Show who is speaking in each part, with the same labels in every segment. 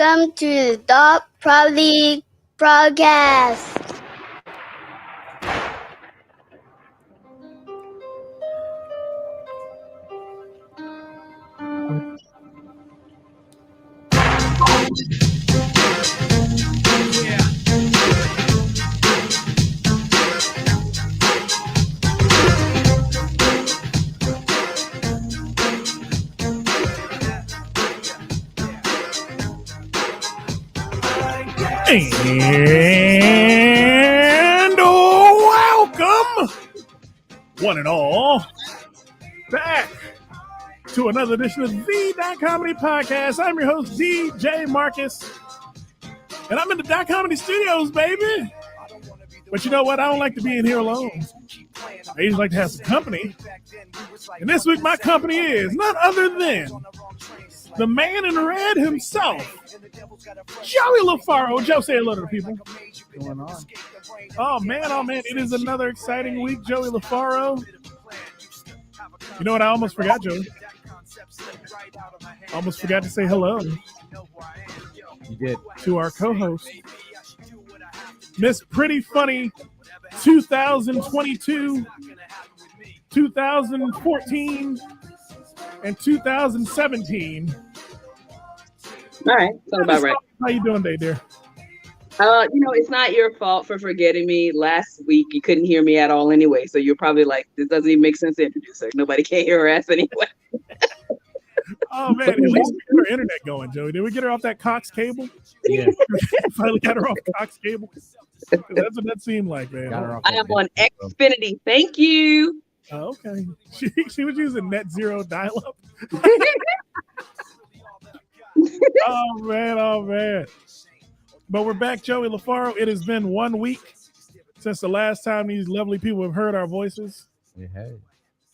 Speaker 1: welcome to the Proudly Broadcast.
Speaker 2: And welcome, one and all, back to another edition of the Dot Comedy Podcast. I'm your host, DJ Marcus, and I'm in the Dot Comedy Studios, baby. But you know what? I don't like to be in here alone. I usually like to have some company. And this week, my company is none other than the man in red himself, Joey LaFaro. Joe, say hello to the people.
Speaker 3: What's going on?
Speaker 2: Oh man, it is another exciting week, Joey LaFaro. You know what? I almost forgot, Joey. I almost forgot to say hello.
Speaker 3: You did.
Speaker 2: To our co-host, Miss Pretty Funny 2022, 2014, and 2017.
Speaker 4: All right, sounds about right.
Speaker 2: How you doing today, dear?
Speaker 4: It's not your fault for forgetting me. Last week, you couldn't hear me at all anyway, so you're probably like, this doesn't even make sense to introduce her. Nobody can hear her ass anyway.
Speaker 2: Oh, man, at least we got our internet going, Joey. Did we get her off that Cox cable?
Speaker 3: Yeah.
Speaker 2: Finally got her off Cox cable. That's what that seemed like, man.
Speaker 4: I am on Xfinity. Thank you.
Speaker 2: Oh, okay. She was using net zero dial-up. Oh, man. But we're back, Joey LaFaro. It has been 1 week since the last time these lovely people have heard our voices.
Speaker 3: Hey.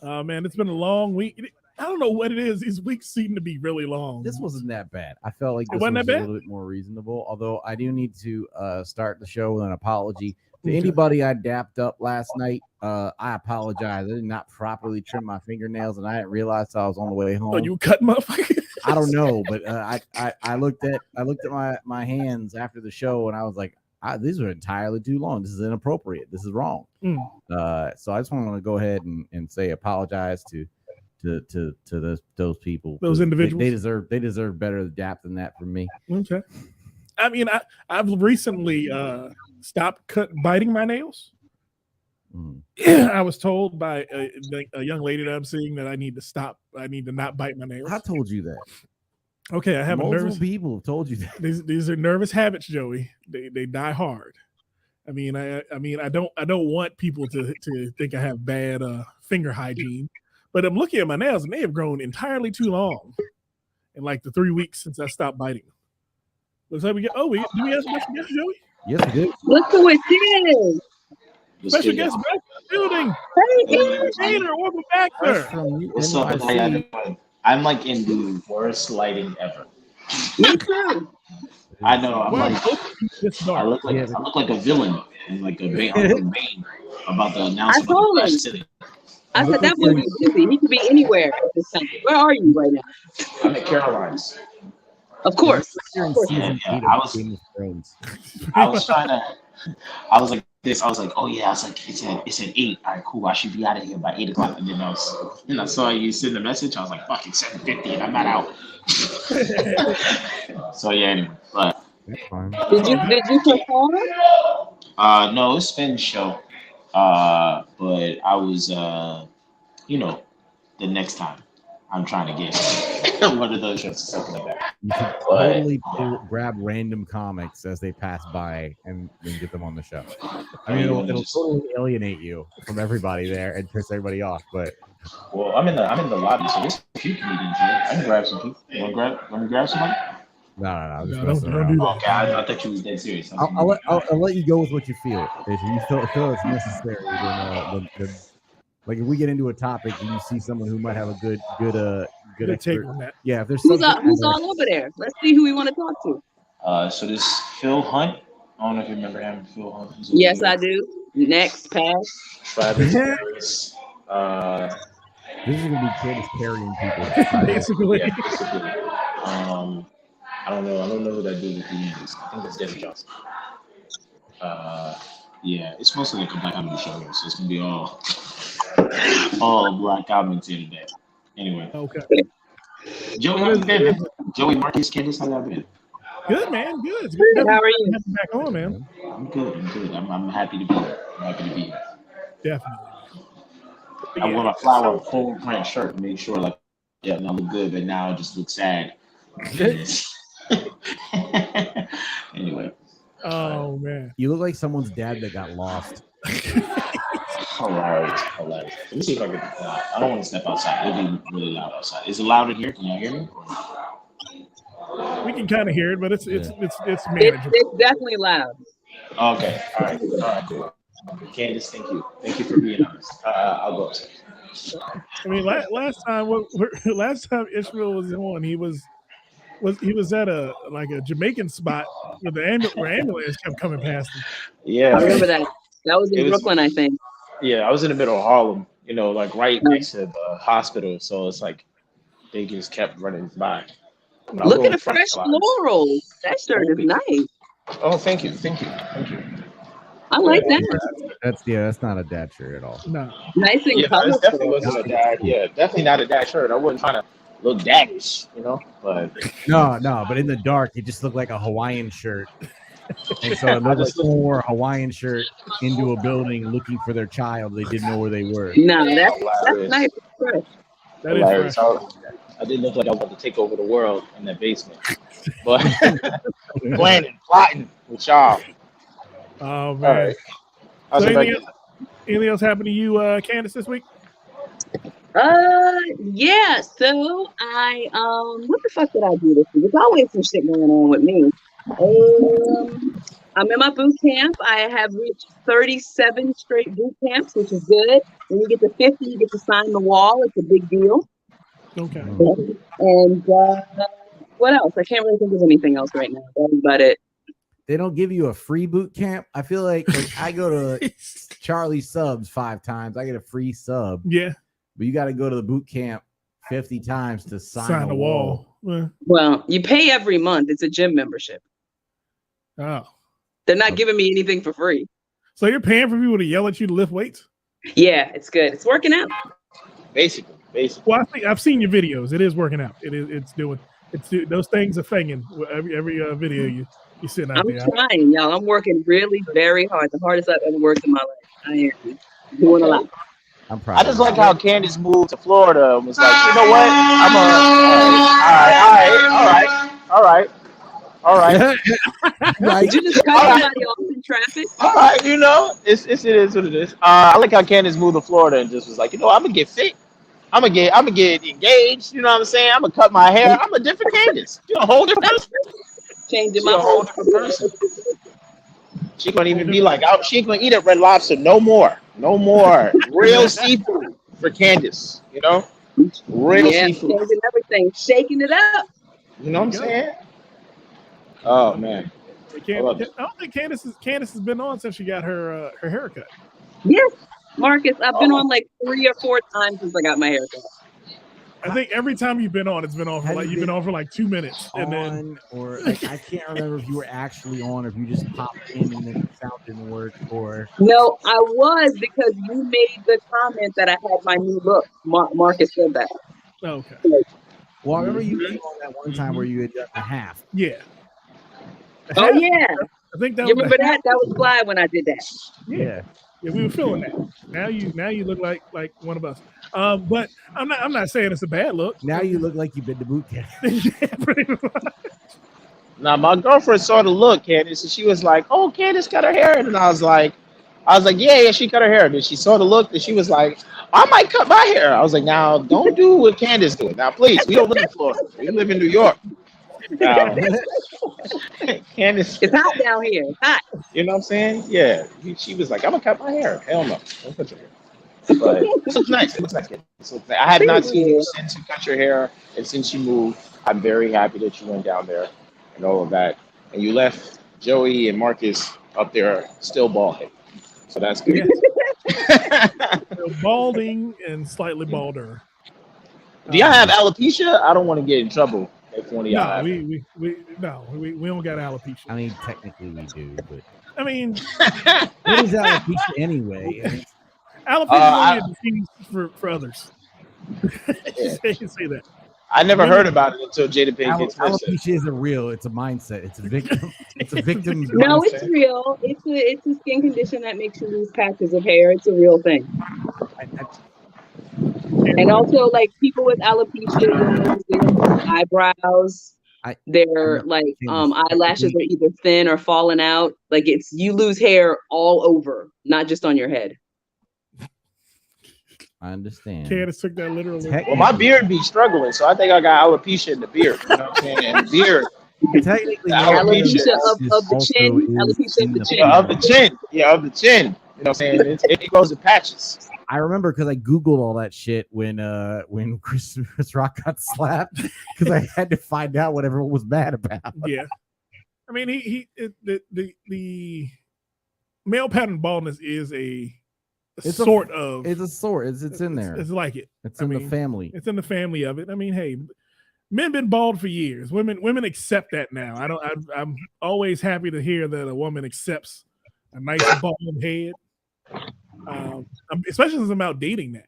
Speaker 2: Man, it's been a long week. I don't know what it is. These weeks seem to be really long.
Speaker 3: This wasn't that bad. I felt like this
Speaker 2: wasn't
Speaker 3: was
Speaker 2: that
Speaker 3: a
Speaker 2: bad?
Speaker 3: little bit more reasonable, although I do need to start the show with an apology. To anybody I dapped up last night, I apologize. I did not properly trim my fingernails, and I didn't realize I was on the way home.
Speaker 2: Oh, you cut motherfucker?
Speaker 3: I don't know, but I looked at my hands after the show, and I was like, these are entirely too long. This is inappropriate. This is wrong. So I just want to go ahead and say apologize to those people,
Speaker 2: those individuals.
Speaker 3: They deserve better dap than that from me.
Speaker 2: Okay. I mean, I've recently stopped biting my nails. I was told by a young lady that I'm seeing that I need to stop. I need to not bite my nails.
Speaker 3: I told you that.
Speaker 2: Okay, I have
Speaker 3: multiple people have told you that.
Speaker 2: These are nervous habits, Joey. They die hard. I mean, I don't want people to think I have bad finger hygiene, but I'm looking at my nails and they have grown entirely too long in like the 3 weeks since I stopped biting them. Looks like do we have a special guest, Joey?
Speaker 3: Yes, we do.
Speaker 4: Look who it is.
Speaker 2: Special guest back in the building.
Speaker 4: Hey,
Speaker 2: Taylor, welcome back, sir.
Speaker 5: What's up? How y'all doing? I'm like in the worst lighting ever.
Speaker 4: Me too.
Speaker 5: I know. I'm
Speaker 2: Well,
Speaker 5: like, I look like a villain and like a Bane about the announcement.
Speaker 4: I told him.
Speaker 5: City.
Speaker 4: I said that boy be busy. He could be anywhere at this time. Where are you right now?
Speaker 5: I'm at Caroline's.
Speaker 4: Of course.
Speaker 3: You're in
Speaker 4: Of course.
Speaker 3: season
Speaker 5: Yeah,
Speaker 3: 8
Speaker 5: I
Speaker 3: of
Speaker 5: was-
Speaker 3: Game of Thrones.
Speaker 5: I was trying to. I was like this. I was like, oh yeah. I was like, it's at 8. All right, cool. I should be out of here by 8 o'clock. And then I saw you send the message. I was like, fuck, it's 7:50 and I'm not out. So yeah. Anyway, but
Speaker 3: That's fine.
Speaker 4: Did you perform?
Speaker 5: no, it's Finn's show. But I was the next time I'm trying to get one of those shows or something like that.
Speaker 3: You should totally grab random comics as they pass by and get them on the show. I mean, it'll totally alienate you from everybody there and piss everybody off. But
Speaker 5: Well, I'm in the lobby, so there's a few comedians here. I can grab some people. Want to grab somebody?
Speaker 3: no, I'm just
Speaker 2: No,
Speaker 3: messing
Speaker 2: don't
Speaker 3: around.
Speaker 2: do that.
Speaker 5: Okay, I thought you was dead serious.
Speaker 3: I'll let you go with what you feel. If you feel it's necessary, then like if we get into a topic and you see someone who might have a good
Speaker 2: Good take
Speaker 3: expert,
Speaker 2: on that.
Speaker 3: yeah. If there's
Speaker 4: Who's
Speaker 3: something
Speaker 4: all over there? Let's see who we want to talk to.
Speaker 5: So this Phil Hunt. I don't know if you remember him, Phil Hunt.
Speaker 4: Yes, I do. Next, pass.
Speaker 5: Travis Harris.
Speaker 3: this is gonna be Candace carrying people.
Speaker 2: Basically.
Speaker 5: Yeah, basically. I don't know who that dude with the is. I think it's Devin Johnson. Yeah, it's mostly like a black comedy show, so it's gonna be all black comments in today. Anyway,
Speaker 2: Okay.
Speaker 5: Joey, how you been, man? Joey, Marcus, Candace, how y'all been?
Speaker 2: Good, man. Good. It's good.
Speaker 4: How are you?
Speaker 2: Have you back on, man.
Speaker 5: I'm good. I'm happy to be here.
Speaker 2: Definitely.
Speaker 5: I wore my flower full print shirt to make sure, like, yeah, no, I look good, but now I just look sad. Anyway.
Speaker 2: Oh man.
Speaker 3: You look like someone's dad that got lost.
Speaker 5: Hilarious. Let me see if I can. I don't want to step outside. It'll be really loud outside. Is it loud in here? Can y'all hear me?
Speaker 2: We can kind of hear it, but it's manageable.
Speaker 4: It's definitely loud.
Speaker 5: Okay. All right. Cool. Candace, thank you. Thank you for being honest. I'll go upstairs.
Speaker 2: I mean, last time Ishmael was on, he was at a Jamaican spot where the ambulance kept coming past him.
Speaker 5: Yeah.
Speaker 4: I remember that. That was in Brooklyn, I think.
Speaker 5: Yeah, I was in the middle of Harlem, like right next to the hospital. So it's like they just kept running by.
Speaker 4: Look at the fresh florals. That shirt is nice.
Speaker 5: Oh, thank you.
Speaker 4: I like that.
Speaker 3: That's not a dad shirt at all.
Speaker 2: No.
Speaker 4: Nice and
Speaker 5: Yeah,
Speaker 4: colorful.
Speaker 5: this definitely wasn't a dad. Yeah, definitely not a dad shirt. I wasn't trying to look daddish, but
Speaker 3: No, but in the dark, it just looked like a Hawaiian shirt. And so it looked like someone wore a Hawaiian shirt into a building looking for their child. They didn't know where they were.
Speaker 4: No, that's nice.
Speaker 2: That is fresh.
Speaker 5: I did look like I was about to take over the world in that basement. But planning, plotting with y'all.
Speaker 2: Oh man.
Speaker 5: All right.
Speaker 2: So anything else happened to you, Candace, this week?
Speaker 4: Yeah. So I what the fuck did I do this week? There's always some shit going on with me. I'm in my boot camp. I have reached 37 straight boot camps, which is good. When you get to 50, you get to sign the wall. It's a big deal.
Speaker 2: Okay.
Speaker 4: And what else? I can't really think of anything else right now. That's about it.
Speaker 3: They don't give you a free boot camp. I feel like I go to Charlie Subs 5 times. I get a free sub.
Speaker 2: Yeah.
Speaker 3: But you got to go to the boot camp 50 times to sign
Speaker 2: the wall. Yeah.
Speaker 4: Well, you pay every month. It's a gym membership.
Speaker 2: Oh.
Speaker 4: They're not giving me anything for free.
Speaker 2: So you're paying for people to yell at you to lift weights?
Speaker 4: Yeah, it's good. It's working out.
Speaker 5: Basically.
Speaker 2: Well, I think I've seen your videos. It is working out. It's those things are fanging. Every video you sitting out there.
Speaker 4: I'm trying, y'all. I'm working really very hard. The hardest I've ever worked in my life. I am doing a lot.
Speaker 3: I'm proud.
Speaker 5: I just like how Candace moved to Florida and was like, you know what? All right.
Speaker 4: Did you just cut somebody off in traffic?
Speaker 5: All right, it is what it is. I like how Candace moved to Florida and just was like, I'm gonna get fit. I'm gonna get engaged. You know what I'm saying? I'm gonna cut my hair. I'm a different Candace. You're a whole different person.
Speaker 4: Changing my whole
Speaker 5: different person. She gonna even be like, she ain't gonna eat at Red Lobster no more. Real seafood for Candace. Real seafood.
Speaker 4: Changing everything, shaking it up.
Speaker 5: You know what I'm saying? Oh man.
Speaker 2: I don't think Candace has been on since she got her haircut.
Speaker 4: Yes, Marcus, I've been on like 3 or 4 times since I got my haircut.
Speaker 2: I think every time you've been on, it's been on for you've been on for like 2 minutes, and then
Speaker 3: or like I can't remember if you were actually on or if you just popped in and then the sound didn't work. Or
Speaker 4: no, I was because you made the comment that I had my new look. Marcus said that.
Speaker 2: Okay.
Speaker 3: Well, I remember you came on that one time where you had done a half.
Speaker 2: Yeah.
Speaker 4: Oh yeah.
Speaker 2: I think that.
Speaker 4: You remember that? That was fly when I did that.
Speaker 2: Yeah, we were feeling that. Now you look like one of us. But I'm not saying it's a bad look.
Speaker 3: Now you look like you've been to boot camp.
Speaker 2: Yeah, pretty much.
Speaker 5: Now my girlfriend saw the look, Candace, and she was like, "Oh, Candace cut her hair," and I was like, "Yeah, she cut her hair." And she saw the look, and she was like, "I might cut my hair." I was like, "Now don't do what Candace doing. Now, please, we don't live in Florida. We live in New York." Candace,
Speaker 4: it's hot down here. It's hot.
Speaker 5: You know what I'm saying? Yeah. She was like, "I'm gonna cut my hair." Hell no, don't cut your hair. But it looks nice. I have not seen you since you cut your hair and since you moved. I'm very happy that you went down there and all of that, and you left Joey and Marcus up there still balding. So that's good.
Speaker 2: So balding and slightly balder.
Speaker 5: Do y'all have alopecia? I don't want to get in trouble If one of
Speaker 2: No,
Speaker 5: y'all have it.
Speaker 2: we don't got alopecia.
Speaker 3: I mean, technically we do, but
Speaker 2: I mean,
Speaker 3: what is alopecia anyway? I mean,
Speaker 2: alopecia is only a disease for others.
Speaker 5: Yeah.
Speaker 2: say that.
Speaker 5: I never heard about it until Jada Pinkett Smith said it.
Speaker 3: alopecia isn't real. It's a mindset. It's a victim. It's a victim's
Speaker 4: No,
Speaker 3: mindset.
Speaker 4: it's real. It's a skin condition that makes you lose patches of hair. It's a real thing. And also, like people with alopecia, you'll notice they don't have eyebrows. Their like eyelashes are either thin or falling out. Like you lose hair all over, not just on your head.
Speaker 3: I understand.
Speaker 2: Candace took that literally.
Speaker 5: Well, my beard be struggling, so I think I got alopecia in the beard. You know what I'm saying? And the beard.
Speaker 3: Technically,
Speaker 4: Alopecia of the chin. Alopecia of the chin.
Speaker 5: Of the chin. Yeah, of the chin. You know what I'm saying? It goes in patches.
Speaker 3: I remember because I Googled all that shit when Chris Rock got slapped because I had to find out what everyone was mad about.
Speaker 2: Yeah. I mean, the male pattern baldness is it's in there. It's like it.
Speaker 3: It's in the family.
Speaker 2: It's in the family of it. I mean, hey, men been bald for years. Women accept that now. I'm always happy to hear that a woman accepts a nice bald head. Especially since I'm out dating now.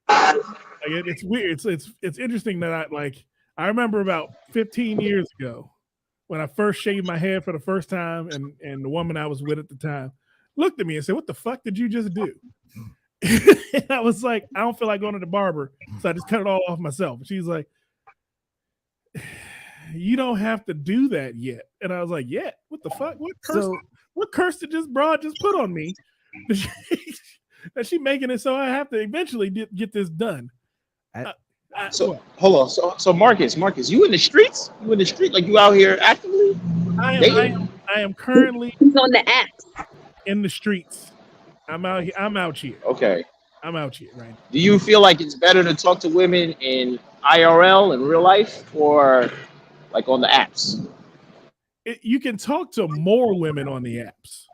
Speaker 2: Like it's weird. It's interesting that I remember about 15 years ago when I first shaved my head for the first time, and the woman I was with at the time looked at me and said, "What the fuck did you just do?" And I was like, "I don't feel like going to the barber," so I just cut it all off myself. And she's like, "You don't have to do that yet." And I was like, "Yeah, what the fuck? What curse did this broad just put on me? That she making it so I have to eventually get this done."
Speaker 5: So hold on. So Marcus, you in the streets? You in the street? Like you out here actively?
Speaker 2: I am currently
Speaker 4: He's on the apps.
Speaker 2: in the streets. I'm out here.
Speaker 5: Okay.
Speaker 2: I'm out here, right?
Speaker 5: Do you feel like it's better to talk to women in IRL in real life or like on the apps?
Speaker 2: You can talk to more women on the apps.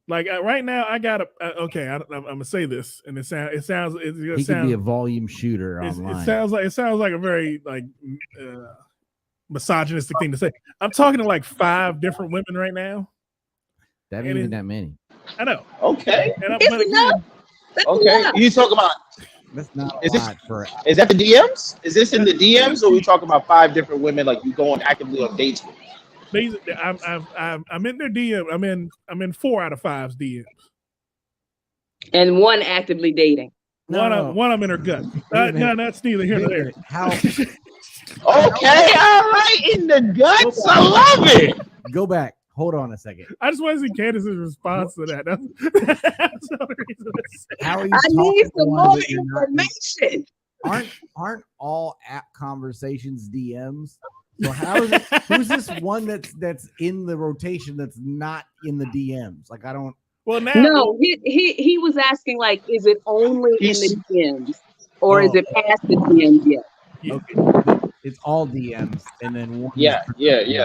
Speaker 2: Like right now, I got I'm gonna say this, and it sounds
Speaker 3: He could be a volume shooter online.
Speaker 2: It sounds like a very misogynistic thing to say. I'm talking to like 5 different women right now.
Speaker 3: That ain't even that many.
Speaker 2: I know.
Speaker 5: Okay.
Speaker 4: That's
Speaker 5: okay.
Speaker 4: enough.
Speaker 5: You talk about
Speaker 3: that's not
Speaker 5: is
Speaker 3: a lot for.
Speaker 5: Is that the DMs? Is this in the DMs, or we talk about 5 different women like you going actively on dates with?
Speaker 2: I'm in their DM. I'm in 4 out of 5's DMs.
Speaker 4: And one actively dating.
Speaker 2: One I'm in her gut. No, that's neither here nor there.
Speaker 3: How?
Speaker 5: Okay, all right, in the guts. I love it.
Speaker 3: Go back. Hold on a second.
Speaker 2: I just want to see Candace's response to that. That's the reason.
Speaker 3: How are you
Speaker 4: I need some more
Speaker 3: more
Speaker 4: information.
Speaker 3: Aren't all app conversations DMs? So how is it? Who's this one that's in the rotation that's not in the DMs? Like I don't.
Speaker 2: Well, now
Speaker 4: No, he was asking like, is it only in the DMs or is it past the DMs yet?
Speaker 3: Okay. It's all DMs and then one.
Speaker 5: Yeah.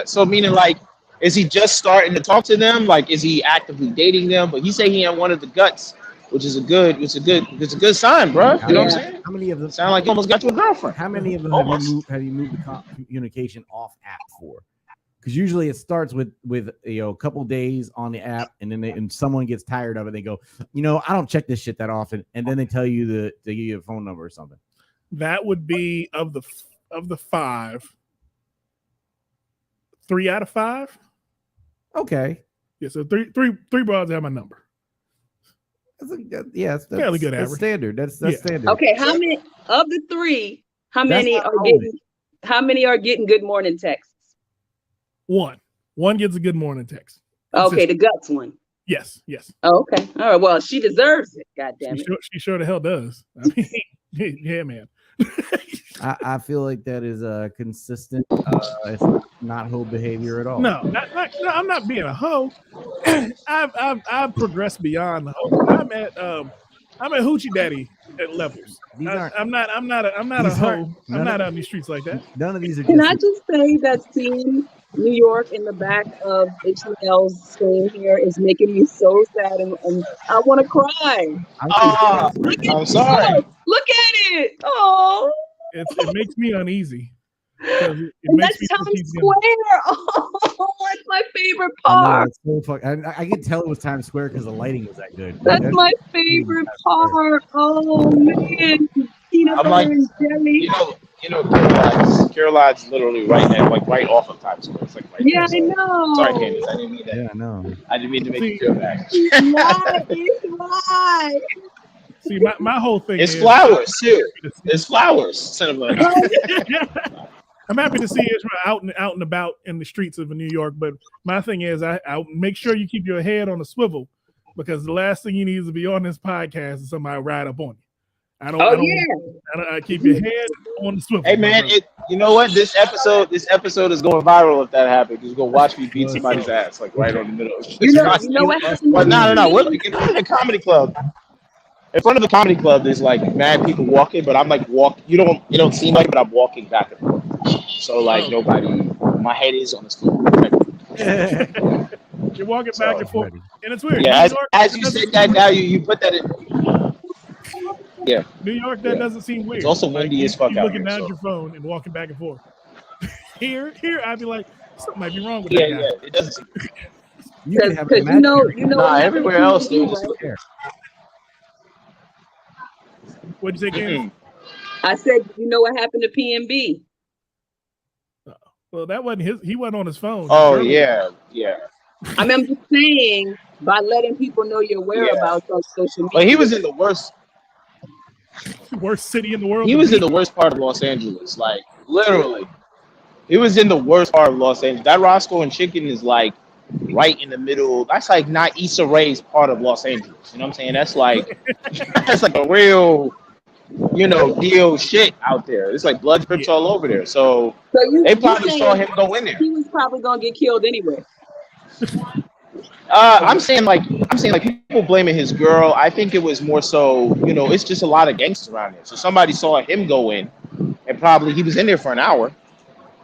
Speaker 5: So meaning like, is he just starting to talk to them? Like, is he actively dating them? But he say he had one of the guts, which is a good sign, bro. You know what I'm saying?
Speaker 3: How many of them
Speaker 5: sound like you almost got you a girlfriend?
Speaker 3: How many of them have you moved the communication off app for? Because usually it starts with a couple days on the app, and then and someone gets tired of it. They go, I don't check this shit that often, and then they tell you they give you a phone number or something.
Speaker 2: That would be of the 5, 3 out of 5.
Speaker 3: Okay.
Speaker 2: Yeah, so three broads have my number.
Speaker 3: That's
Speaker 2: fairly good average.
Speaker 3: That's standard. That's standard.
Speaker 4: Okay, how many of the 3? How many are getting good morning texts?
Speaker 2: One gets a good morning text.
Speaker 4: Okay, the guts one.
Speaker 2: Yes.
Speaker 4: Oh, okay. All right. Well, she deserves it. God damn it.
Speaker 2: She sure the hell does. I mean, yeah, man.
Speaker 3: I feel like that is consistent. It's not hoe behavior at all.
Speaker 2: No, I'm not being a hoe. I've progressed beyond the hoe. I'm at hoochie daddy at levels. I'm not a hoe. I'm not on these streets like that.
Speaker 3: None of these are.
Speaker 4: Can I just say that seeing New York in the back of HL's screen here is making me so sad, and I want to cry.
Speaker 5: I'm sorry.
Speaker 4: Look at it. Oh,
Speaker 2: it makes me uneasy. It
Speaker 4: And
Speaker 2: makes
Speaker 4: that's
Speaker 2: me think
Speaker 4: Times
Speaker 2: he's
Speaker 4: Square.
Speaker 2: gonna-
Speaker 4: Oh, that's my favorite
Speaker 3: I know,
Speaker 4: part.
Speaker 3: it's so I can tell it was Times Square because the lighting was that good.
Speaker 4: That's my favorite part. Oh man, peanut
Speaker 5: I'm
Speaker 4: butter
Speaker 5: like,
Speaker 4: and jelly.
Speaker 5: Caroline's literally right there, like right off of Times Square. It's like right
Speaker 4: Yeah,
Speaker 5: there.
Speaker 4: I
Speaker 5: So,
Speaker 4: know.
Speaker 5: sorry, Candace, I didn't mean that.
Speaker 3: Yeah, I know.
Speaker 5: I didn't mean to make
Speaker 2: See-
Speaker 5: you feel bad.
Speaker 4: Why?
Speaker 2: See, my whole thing
Speaker 5: It's
Speaker 2: is
Speaker 5: flowers too. It's flowers. Cinnamon.
Speaker 2: I'm happy to see Israel out and about in the streets of New York, but my thing is, I make sure you keep your head on a swivel, because the last thing you need to be on this podcast is somebody ride up on you. I don't keep your head on the swivel.
Speaker 5: Hey man, you know what? This episode is going viral if that happens. Just go watch me beat somebody's ass like right on the middle.
Speaker 4: You know what happened?
Speaker 5: Well, no. We're like in front of the comedy club. In front of the comedy club, there's like mad people walking, but I'm like You don't seem like, but I'm walking back and forth. So like my head is on the stool.
Speaker 2: You're walking back and forth, and it's weird.
Speaker 5: Yeah,
Speaker 2: New York,
Speaker 5: as you said that now, you put that in. Yeah.
Speaker 2: New York, that doesn't seem weird.
Speaker 5: It's also windy as fuck
Speaker 2: You're
Speaker 5: out
Speaker 2: looking
Speaker 5: here,
Speaker 2: down at
Speaker 5: so.
Speaker 2: your phone and walking back and forth. Here, I'd be like, something might be wrong with
Speaker 5: Yeah,
Speaker 2: that guy.
Speaker 5: yeah. It doesn't.
Speaker 3: You can have
Speaker 4: Because
Speaker 3: a
Speaker 4: you know
Speaker 5: Nah, everywhere else they just
Speaker 3: there.
Speaker 2: What'd you say, Candace?
Speaker 4: I said, you know what happened to PNB?
Speaker 2: Well, that wasn't his. He wasn't on his phone.
Speaker 5: Oh yeah.
Speaker 4: I mean, I'm just saying, by letting people know your whereabouts on social media.
Speaker 5: But he was in the worst.
Speaker 2: Worst city in the world.
Speaker 5: He was in the worst part of Los Angeles, like literally. He was in the worst part of Los Angeles. That Roscoe and Chicken is like right in the middle. That's like not Issa Rae's part of Los Angeles. You know what I'm saying? That's like a real, deal shit out there. It's like blood drips all over there. So they probably saw him go in there.
Speaker 4: He was probably gonna get killed anyway.
Speaker 5: I'm saying like people blaming his girl. I think it was more so, it's just a lot of gangsters around there. So somebody saw him go in, and probably he was in there for an hour.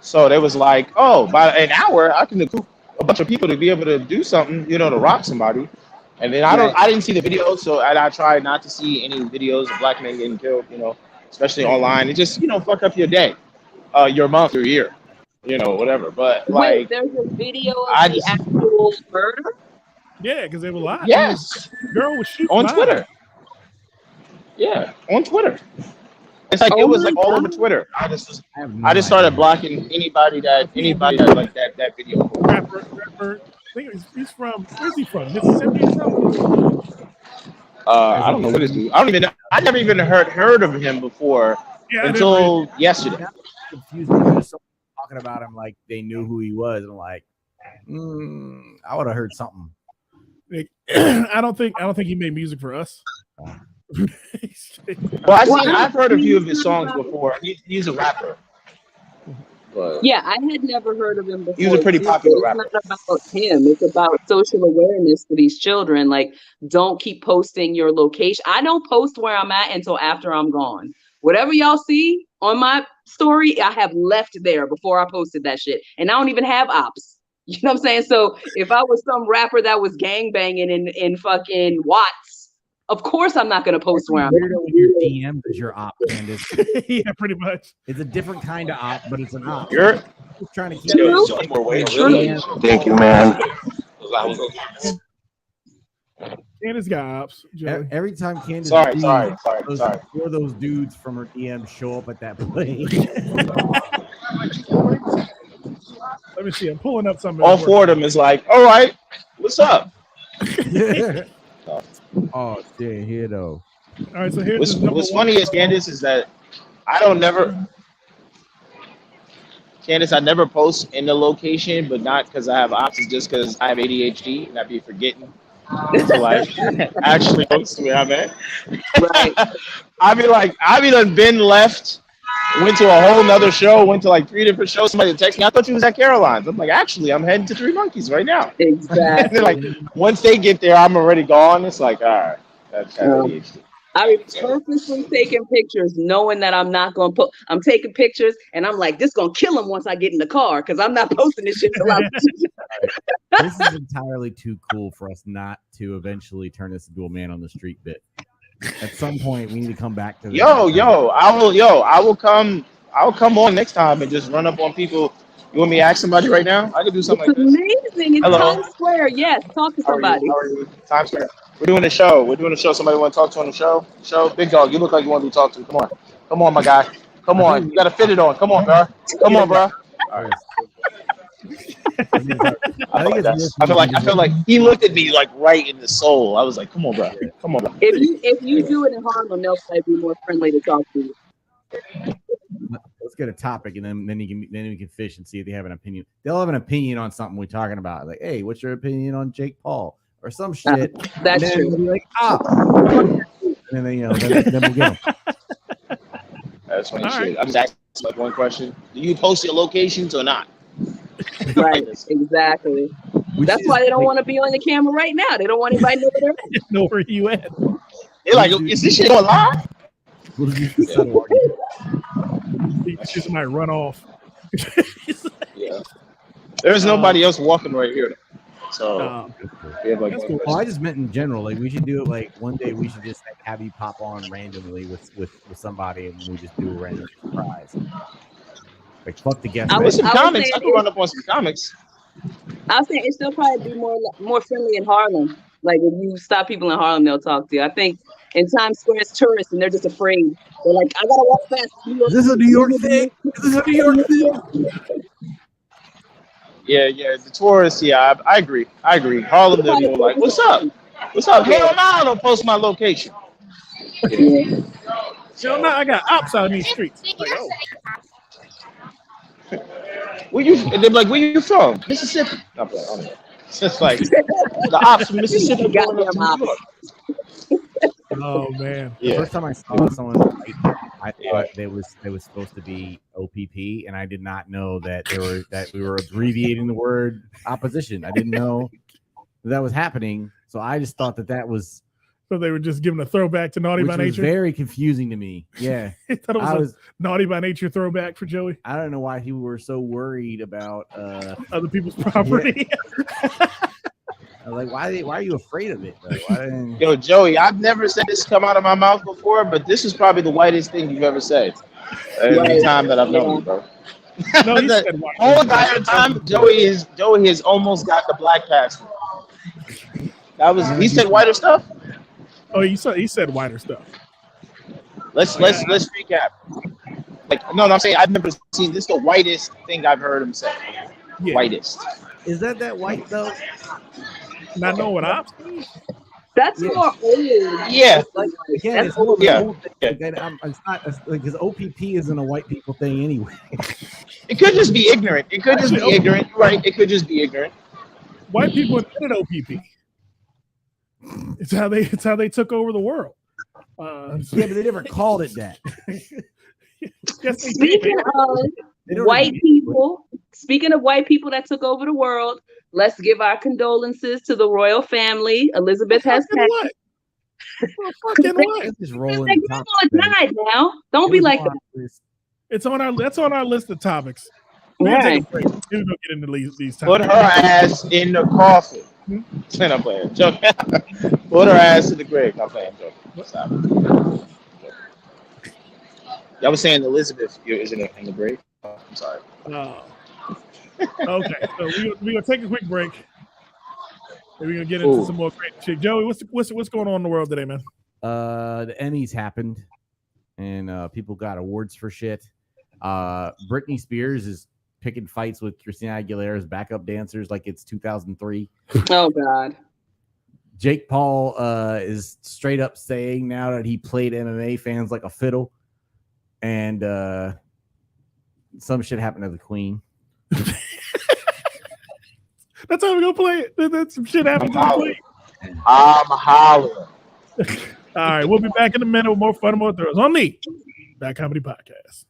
Speaker 5: So they was like, oh, by an hour I can recruit a bunch of people to be able to do something, to rock somebody. And then I didn't see the video, so I tried not to see any videos of black men getting killed, especially online. It just, fuck up your day, your month, your year, whatever. But
Speaker 4: wait, there's a video of the actual murder?
Speaker 2: Yeah, because they were live.
Speaker 5: Yes.
Speaker 2: The girl was shooting
Speaker 5: on
Speaker 2: live.
Speaker 5: Twitter. Yeah, on Twitter. It's like it was like all over Twitter. I just started blocking anybody that like that video.
Speaker 2: Rapper. I think he's from. Where's he from? Mississippi or something?
Speaker 5: I don't know what his dude. I don't even know. I never even heard of him before until yesterday.
Speaker 3: Confused because someone talking about him like they knew who he was, and I'm like, I would have heard something.
Speaker 2: I don't think he made music for us.
Speaker 5: Well, I've heard a few of his songs before. He's a rapper. But
Speaker 4: yeah, I had never heard of him before.
Speaker 5: He was a pretty popular rapper.
Speaker 4: It's not about him. It's about social awareness for these children. Like, don't keep posting your location. I don't post where I'm at until after I'm gone. Whatever y'all see on my story, I have left there before I posted that shit. And I don't even have ops. You know what I'm saying? So if I was some rapper that was gangbanging in fucking Watts, of course I'm not going to post where I'm at.
Speaker 3: Your DM is your op, Candace.
Speaker 2: Yeah, pretty much.
Speaker 3: It's a different kind of op, but it's an op.
Speaker 5: You're
Speaker 3: just trying to keep
Speaker 5: more weight.
Speaker 6: Thank you, man.
Speaker 2: Candace got ops. Joey.
Speaker 3: Every time Candace
Speaker 5: Sorry.
Speaker 3: Four of those dudes from her DM show up at that place.
Speaker 2: Let me see. I'm pulling up something.
Speaker 5: All four of them is like, all right, what's up?
Speaker 3: Oh, they're here though.
Speaker 2: All right, so here's
Speaker 5: what's funny is Candace is that Candace, I never post in the location, but not because I have ops, it's just because I have ADHD and I be forgetting to like actually post where I'm at.
Speaker 4: Right.
Speaker 5: I be done been left, went to a whole nother show, went to like 3 different shows. Somebody texted me, I thought you was at Caroline's. I'm like, actually, I'm heading to Three Monkeys right now.
Speaker 4: Exactly.
Speaker 5: And then, like, once they get there, I'm already gone. It's like, all right, that's ADHD.
Speaker 4: I was purposely taking pictures, knowing that I'm not going to put. I'm taking pictures, and I'm like, this going to kill him once I get in the car, because I'm not posting this shit till I'm.
Speaker 3: This is entirely too cool for us not to eventually turn this into a man on the street bit. At some point, we need to come back to this.
Speaker 5: I will come. I'll come on next time and just run up on people. You want me to ask somebody right now? I can do something like
Speaker 4: It's
Speaker 5: this.
Speaker 4: amazing. It's
Speaker 5: Hello.
Speaker 4: Times Square. Yes, talk to
Speaker 5: How are
Speaker 4: somebody.
Speaker 5: you? How are you? Times Square. We're doing a show. Somebody want to talk to on the show? Big dog, you look like you want to be talked to. Come on. Come on, my guy. Come on. You got to fit it on. Come on, bro. Come on, bro. All right. I feel like he looked at me like right in the soul. I was like, come on, bro. Come on, bro.
Speaker 4: If you do it in Harlem, they'll probably be more friendly to talk to you.
Speaker 3: Let's get a topic, and then we can fish and see if they have an opinion. They'll have an opinion on something we're talking about. Like, hey, what's your opinion on Jake Paul or some shit?
Speaker 4: That's true.
Speaker 3: Be like, and then then we'll get them.
Speaker 5: That's funny shit. I'm just asking like one question: do you post your locations or not?
Speaker 4: Right, exactly. That's why they don't want to be on the camera right now. They don't want anybody to know where they're at.
Speaker 2: Know where you at?
Speaker 5: They're like, is this shit on live?
Speaker 2: You just might run off.
Speaker 5: Yeah. There's nobody else walking right here. So we have like
Speaker 2: that's cool.
Speaker 3: Well, I just meant in general. Like we should do it. Like one day we should just like, have you pop on randomly with somebody, and we just do a random surprise. Like fuck the guest.
Speaker 5: There's some comics. I can run up on some comics.
Speaker 4: I was saying it still probably be more friendly in Harlem. Like if you stop people in Harlem, they'll talk to you. I think in Times Square it's tourists and they're just afraid. They're like, I gotta walk past.
Speaker 3: Is this a New York thing? Is this a New York thing?
Speaker 5: Yeah, the tourists. Yeah, I agree. Harlem, they'll be like, what's up? What's up? Hell no, I don't post my location.
Speaker 2: Hell no, I got ops out in these streets. Like, oh.
Speaker 5: Where you? And they're like, where you from? Mississippi. I'm like, it's just like the ops from Mississippi going up to New York.
Speaker 2: Oh man!
Speaker 3: Yeah. The first time I saw someone, I thought they was supposed to be OPP, and I did not know that we were abbreviating the word opposition. I didn't know that was happening, so I just thought that was.
Speaker 2: So they were just giving a throwback to Naughty by Nature.
Speaker 3: Very confusing to me. Yeah,
Speaker 2: I thought it was a Naughty by Nature throwback for Joey.
Speaker 3: I don't know why people were so worried about
Speaker 2: other people's property.
Speaker 3: Yeah. I was like, why are you afraid of it? Like,
Speaker 5: Yo, Joey, I've never said this come out of my mouth before, but this is probably the whitest thing you've ever said. Every time that I've known you, bro.
Speaker 2: No, he said
Speaker 5: the whole entire time, Joey has almost got the black pass. He said whiter stuff.
Speaker 2: Oh, he said whiter stuff.
Speaker 5: Let's recap. Like, no, I'm saying I've never seen this. Is the whitest thing I've heard him say. Yeah. Whitest.
Speaker 3: Is that white though?
Speaker 2: Not know what ops.
Speaker 4: That's more old.
Speaker 5: Yeah.
Speaker 3: Like, again, it's more old thing. It's not because OPP isn't a white people thing anyway.
Speaker 5: It could just be ignorant. Ignorant, right? It could just be ignorant.
Speaker 2: White people invented OPP. It's how they took over the world.
Speaker 3: Yeah, but they never called it that.
Speaker 4: Speaking of white people that took over the world, let's give our condolences to the royal family. Elizabeth has passed.
Speaker 3: Just rolling.
Speaker 4: Died now. Don't be like that.
Speaker 5: That's on our list of topics.
Speaker 4: Right.
Speaker 2: We're gonna get into these topics.
Speaker 5: Put her ass in the coffin. I'm playing. Joke. Put her ass in the grave. I'm playing. Joke. Stop. Y'all was saying Elizabeth is in the grave. Oh, I'm sorry.
Speaker 2: Okay, so we're gonna take a quick break. And we're gonna get into some more great shit. Joey, what's going on in the world today, man?
Speaker 3: The Emmys happened, and people got awards for shit. Britney Spears is picking fights with Christina Aguilera's backup dancers like it's 2003.
Speaker 4: Oh God.
Speaker 3: Jake Paul is straight up saying now that he played MMA fans like a fiddle, and some shit happened to the Queen.
Speaker 2: That's how we're gonna play it. That's some shit happened to the Queen.
Speaker 5: I'm hollering.
Speaker 2: All right, we'll be back in a minute with more fun and more thrills on the That Comedy Podcast.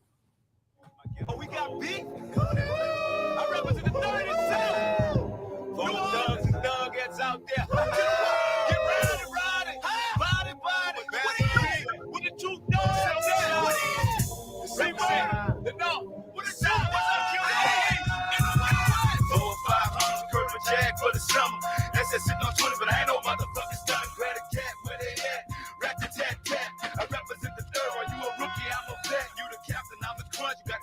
Speaker 7: Oh, we got beef? I represent the 37. For the thugs and thuggettes out there. Get ready, body. What do you mean? With the two dogs out there. Say what? The dog. What is that? What's up, 4 or 5 curve a jag for the summer. That's just sitting on 20, but I ain't no motherfucking stunning. Grab a cat, where they at? Rat-a-tat-tat. I represent the third one. You a rookie, I'm a vet. You the captain, I'm the crunch. You got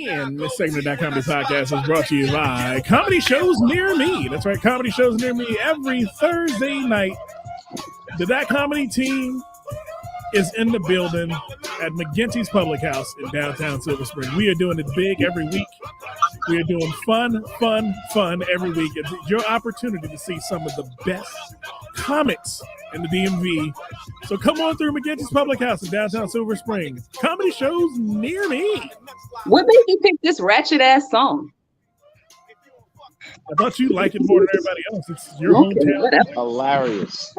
Speaker 2: And this segment of That Comedy Podcast is brought to you by Comedy Shows Near Me. That's right, Comedy Shows Near Me every Thursday night. The That Comedy team is in the building at McGinty's Public House in downtown Silver Spring. We are doing it big every week. We are doing fun every week. It's your opportunity to see some of the best comics in the DMV. So come on through McGinty's Public House in downtown Silver Spring. Comedy Shows Near Me.
Speaker 4: What made you pick this ratchet ass song?
Speaker 2: I thought you liked it more than everybody else. It's your hometown.
Speaker 4: Whatever.
Speaker 5: Hilarious.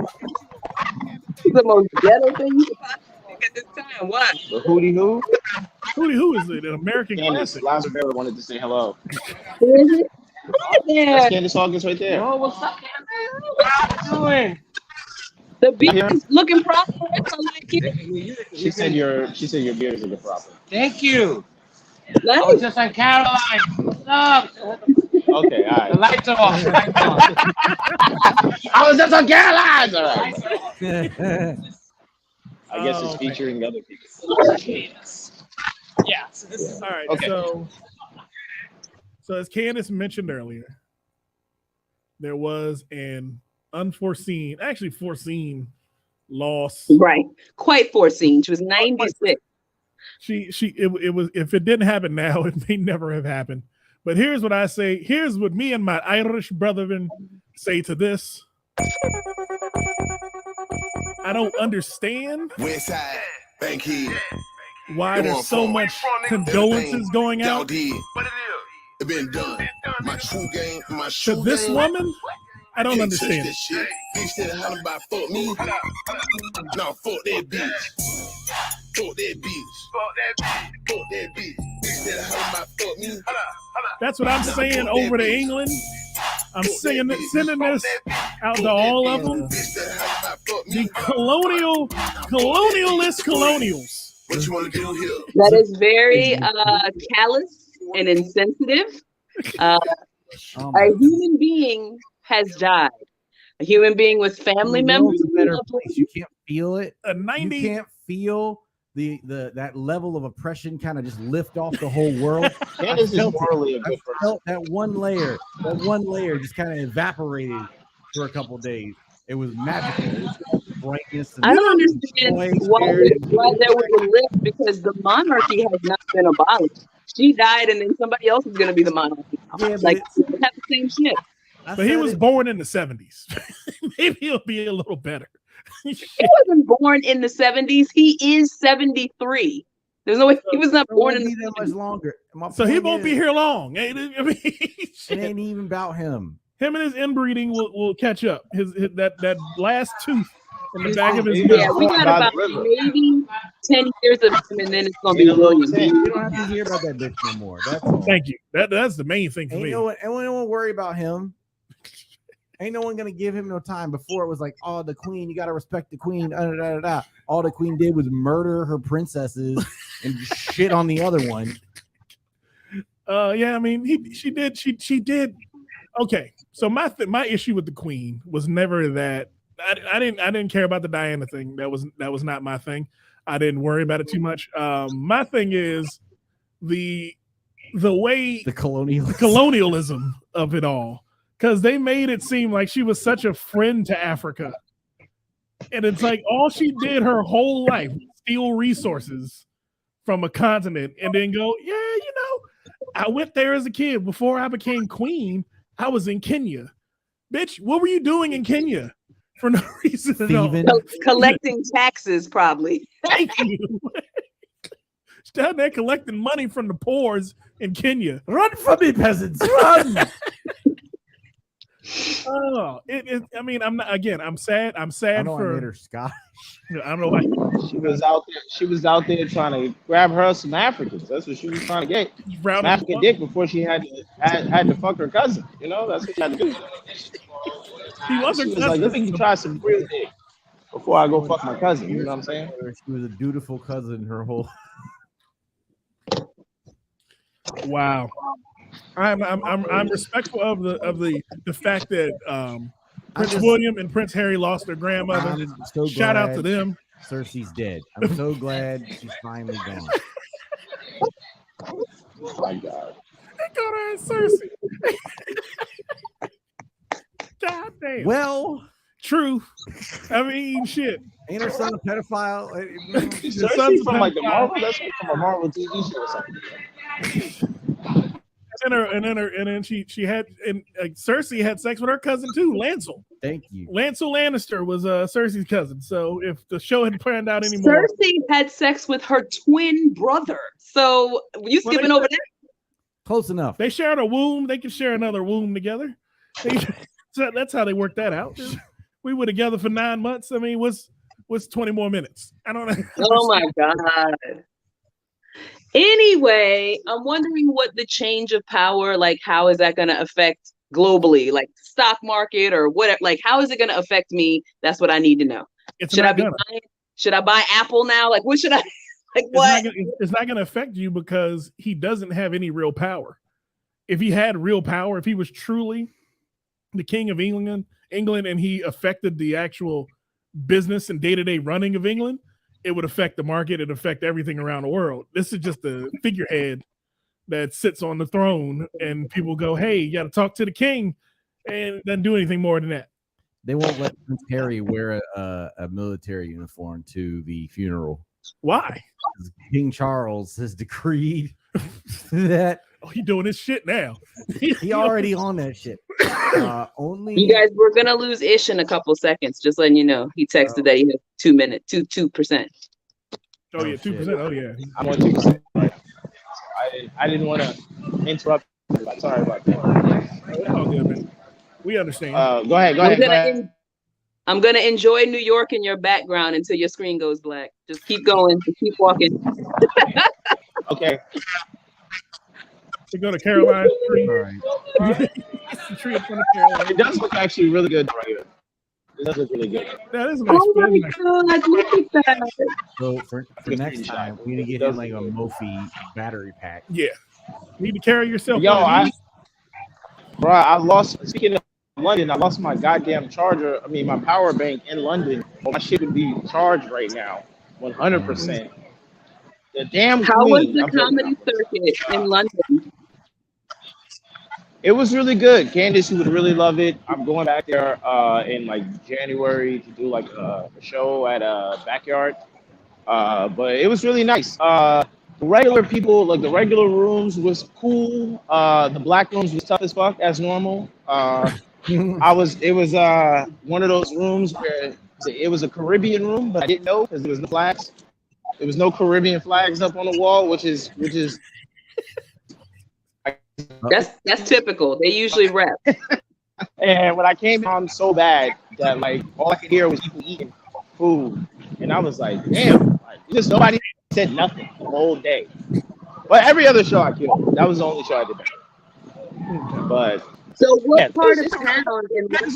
Speaker 4: It's the most ghetto thing you could possibly think at this time. Why?
Speaker 5: The Hootie Who?
Speaker 2: Hootie Who is it? An American
Speaker 5: Candace
Speaker 2: classic.
Speaker 5: Lasberry wanted to say hello.
Speaker 4: Who is it? Yeah.
Speaker 5: That's Candace Hawkins right there.
Speaker 8: Oh, what's up, Candace? What you doing?
Speaker 4: The beard is looking proper. I like it.
Speaker 5: She said your beard is looking proper.
Speaker 8: Thank you. I
Speaker 4: Nice.
Speaker 8: was just on Caroline. What's up?
Speaker 5: Okay, all right.
Speaker 8: The lights are off. The lights are off.
Speaker 5: I was just on Caroline's. All right. I guess it's featuring other people.
Speaker 8: Yes.
Speaker 2: All right,
Speaker 5: Okay.
Speaker 2: so as Candace mentioned earlier, there was an foreseen loss.
Speaker 4: Right. Quite foreseen. She was 96.
Speaker 2: It was, if it didn't happen now, it may never have happened. But here's what I say. Here's what me and my Irish brethren say to this. I don't understand
Speaker 7: Westside, Bankhead.
Speaker 2: why there's so much condolences going out
Speaker 7: It been done. My true game, my
Speaker 2: to
Speaker 7: true
Speaker 2: this
Speaker 7: game.
Speaker 2: woman. I don't
Speaker 7: Can't touch
Speaker 2: understand.
Speaker 7: that shit. Bitch said hollering about fuck me. No, fuck that bitch. Fuck that bitch. Fuck that bitch. Bitch said hollering about fuck me.
Speaker 2: That's what I'm saying over to England. I'm sending this out to all of them.
Speaker 7: Bitch said hollering about fuck
Speaker 2: The
Speaker 7: me.
Speaker 2: colonialist colonials.
Speaker 7: What you want to do here?
Speaker 4: That is very callous and insensitive.
Speaker 3: Oh my
Speaker 4: A human being has died. A human being with family
Speaker 3: The
Speaker 4: members.
Speaker 3: world's a better place. You can't feel it.
Speaker 2: A
Speaker 3: You
Speaker 2: 90.
Speaker 3: can't feel that level of oppression kind of just lift off the whole world.
Speaker 5: Candace is
Speaker 3: felt it.
Speaker 5: morally a
Speaker 3: I
Speaker 5: good person.
Speaker 3: felt that one layer just kind of evaporated for a couple days. It was magical. It was brightness. And
Speaker 4: I don't understand
Speaker 3: joy,
Speaker 4: why
Speaker 3: spirit.
Speaker 4: there was a lift, because the monarchy has not been abolished. She died, and then somebody else is going to be the monarchy.
Speaker 3: Yeah, but
Speaker 4: Like, they have the same shit.
Speaker 3: I
Speaker 2: But he
Speaker 3: said
Speaker 2: was
Speaker 3: it.
Speaker 2: born in the 70s. Maybe he'll be a little better.
Speaker 4: He wasn't born in the 70s. He is 73. There's no way he was not
Speaker 3: It
Speaker 4: born
Speaker 3: won't
Speaker 4: in
Speaker 3: be
Speaker 4: the
Speaker 3: that much longer. My
Speaker 2: So he
Speaker 3: point
Speaker 2: won't be
Speaker 3: is,
Speaker 2: here long. I mean,
Speaker 3: It
Speaker 2: shit.
Speaker 3: ain't even about him.
Speaker 2: Him and his inbreeding will catch up. His that last tooth in the back of his
Speaker 5: Yeah,
Speaker 4: Yeah,
Speaker 2: mouth.
Speaker 4: we got
Speaker 5: By the
Speaker 4: about
Speaker 5: river.
Speaker 4: maybe 10 years of him, and then it's going to
Speaker 5: In
Speaker 4: be
Speaker 5: a little
Speaker 4: William.
Speaker 5: tent.
Speaker 3: You don't have to hear about that bitch no more. That's all.
Speaker 2: Thank you. That's the main thing for
Speaker 3: Ain't
Speaker 2: me.
Speaker 3: no one worry about him. Ain't no one gonna give him no time. Before it was like, oh, the queen, you gotta respect the queen. Da, da, da, da. All the queen did was murder her princesses and shit on the other one.
Speaker 2: Yeah, I mean, she did. Okay, so my issue with the queen was never that. I didn't care about the Diana thing. That was not my thing. I didn't worry about it too much. My thing is the way
Speaker 3: The colonial.
Speaker 2: colonialism of it all, because they made it seem like she was such a friend to Africa, and it's like all she did her whole life was steal resources from a continent and then go, yeah, you know, I went there as a kid before I became queen. I was in Kenya. Bitch, what were you doing in Kenya for no reason at all?
Speaker 3: Thieving.
Speaker 4: Collecting taxes, probably.
Speaker 2: Thank you. She's down there collecting money from the poors in Kenya.
Speaker 3: Run from me, peasants! Run!
Speaker 2: Oh, I mean, I'm not. Again, I'm sad. I'm
Speaker 3: I
Speaker 2: sad
Speaker 3: know I made
Speaker 2: for.
Speaker 3: her Scottish.
Speaker 2: I don't know why.
Speaker 5: She was out there. She was out there trying to grab her some Africans. That's what she was trying to get.
Speaker 2: Round
Speaker 5: Some African dick before she had to fuck her cousin. You know, that's what she had to do.
Speaker 2: He was her
Speaker 5: She was
Speaker 2: cousin.
Speaker 5: like, let me try some real dick before I go fuck my cousin. You know what I'm saying?
Speaker 3: She was a dutiful cousin her whole.
Speaker 2: Wow. I'm respectful of the fact that Prince
Speaker 3: just-
Speaker 2: William and Prince Harry lost their grandmother.
Speaker 3: I'm so
Speaker 2: Shout out to
Speaker 3: glad
Speaker 2: them.
Speaker 3: Cersei's dead. I'm so glad she's finally gone.
Speaker 5: Oh my God.
Speaker 2: They called her Cersei. God damn.
Speaker 3: Well,
Speaker 2: True. I mean, shit.
Speaker 3: ain't her son a pedophile?
Speaker 2: Your
Speaker 5: Cersei
Speaker 2: son's a
Speaker 5: from like the
Speaker 2: pedophile.
Speaker 5: Marvel. That's from a Marvel TV show or something.
Speaker 2: And then she had Cersei had sex with her cousin too, Lancel.
Speaker 3: Thank you.
Speaker 2: Lancel Lannister was Cersei's cousin. So if the show had planned out anymore,
Speaker 4: Cersei had sex with her twin brother. So you skipping over that?
Speaker 3: Close enough.
Speaker 2: they shared a womb. They could share another womb together. So that's how they worked that out. We were together for 9 months. I mean, what's 20 more minutes? I don't know.
Speaker 4: Oh my God. Anyway, I'm wondering what the change of power, like how is that going to affect globally, like stock market or whatever? Like how is it going to affect me? That's what I need to know. Should I buy Apple now? Like what should I like? What?
Speaker 2: It's not going to affect you because he doesn't have any real power. If he had real power, if he was truly the king of England, and he affected the actual business and day-to-day running of England, it would affect the market. It'd affect everything around the world. This is just a figurehead that sits on the throne, and people go, "Hey, you got to talk to the king," and doesn't do anything more than that.
Speaker 3: They won't let Prince Harry wear a military uniform to the funeral.
Speaker 2: Why?
Speaker 3: King Charles has decreed that
Speaker 2: he doing his shit now.
Speaker 3: He already on that shit. Only
Speaker 4: you guys, we're gonna lose Ish in a couple seconds. Just letting you know. He texted that he has 2 minutes, 2%.
Speaker 2: Oh yeah, 2%. Oh yeah.
Speaker 5: I want 2%. I didn't want to interrupt. Sorry about that.
Speaker 2: Oh good, man. We understand.
Speaker 5: Go ahead.
Speaker 4: I'm gonna enjoy New York in your background until your screen goes black. Just keep going. Just keep walking.
Speaker 5: Okay.
Speaker 2: To go to Caroline Tree.
Speaker 5: Right.
Speaker 2: Tree in front of Caroline.
Speaker 5: It does look actually really good right here. It does look really good.
Speaker 2: That is a nice.
Speaker 4: Oh my God, look at that.
Speaker 3: So for next time, we need to get him like a Mophie battery pack.
Speaker 2: Yeah. You need to carry yourself.
Speaker 5: Yo, I lost. Speaking of London, I lost my goddamn charger. I mean, my power bank in London. My shit would be charged right now, 100%. The damn.
Speaker 4: How
Speaker 5: queen,
Speaker 4: was the comedy circuit in London?
Speaker 5: It was really good. Candace, you would really love it. I'm going back there in like January to do like a show at Backyard. But it was really nice. Regular people, like the regular rooms was cool. The black rooms was tough as fuck as normal. It was one of those rooms where it was a Caribbean room, but I didn't know because there was no flags. There was no Caribbean flags up on the wall, which is
Speaker 4: that's typical. They usually rap.
Speaker 5: And when I came down so bad that like all I could hear was people eating food, and I was like, damn, like, just nobody said nothing the whole day. But every other show I killed. That was the only show I did that. But
Speaker 4: so what part of town in London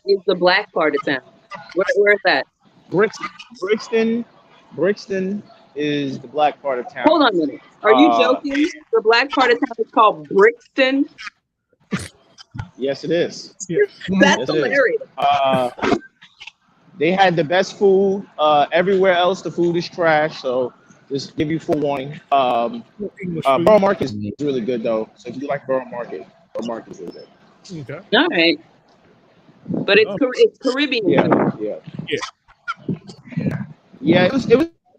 Speaker 4: is the black part of town? Where is that?
Speaker 5: Brixton is the black part of town.
Speaker 4: Hold on a minute. Are you joking? The black part of town is called Brixton?
Speaker 5: Yes, it is.
Speaker 2: Yeah.
Speaker 4: That's hilarious.
Speaker 5: They had the best food. Everywhere else, the food is trash. So just give you forewarning. Borough Market is really good though. So if you like Borough Market is really good.
Speaker 2: Okay.
Speaker 4: All right. But it's Caribbean.
Speaker 5: Yeah. It was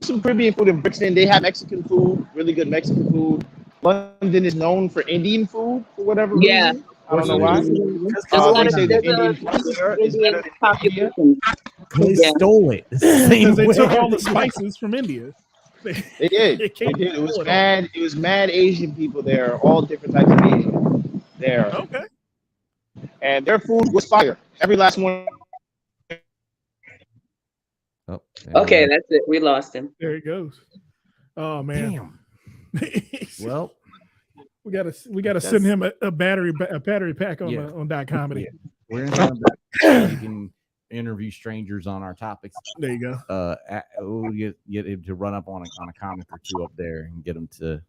Speaker 5: some Caribbean food in Brixton. They have Mexican food, really good Mexican food. London is known for Indian food for whatever reason. I don't know why. They say the Indian food there is better than India.
Speaker 3: They stole it.
Speaker 2: Because they took all the spices from India.
Speaker 5: They did. It was mad Asian people there, all different types of Asian there.
Speaker 2: Okay.
Speaker 5: And their food was fire. Every last one.
Speaker 3: Oh,
Speaker 4: okay, that's it. We lost him.
Speaker 2: There it goes. Oh man.
Speaker 3: Damn. Well,
Speaker 2: we gotta send him a battery pack on Dot Comedy.
Speaker 3: Yeah. We're in you can interview strangers on our topics.
Speaker 2: There you go.
Speaker 3: We'll get him to run up on a comic or two up there and get them to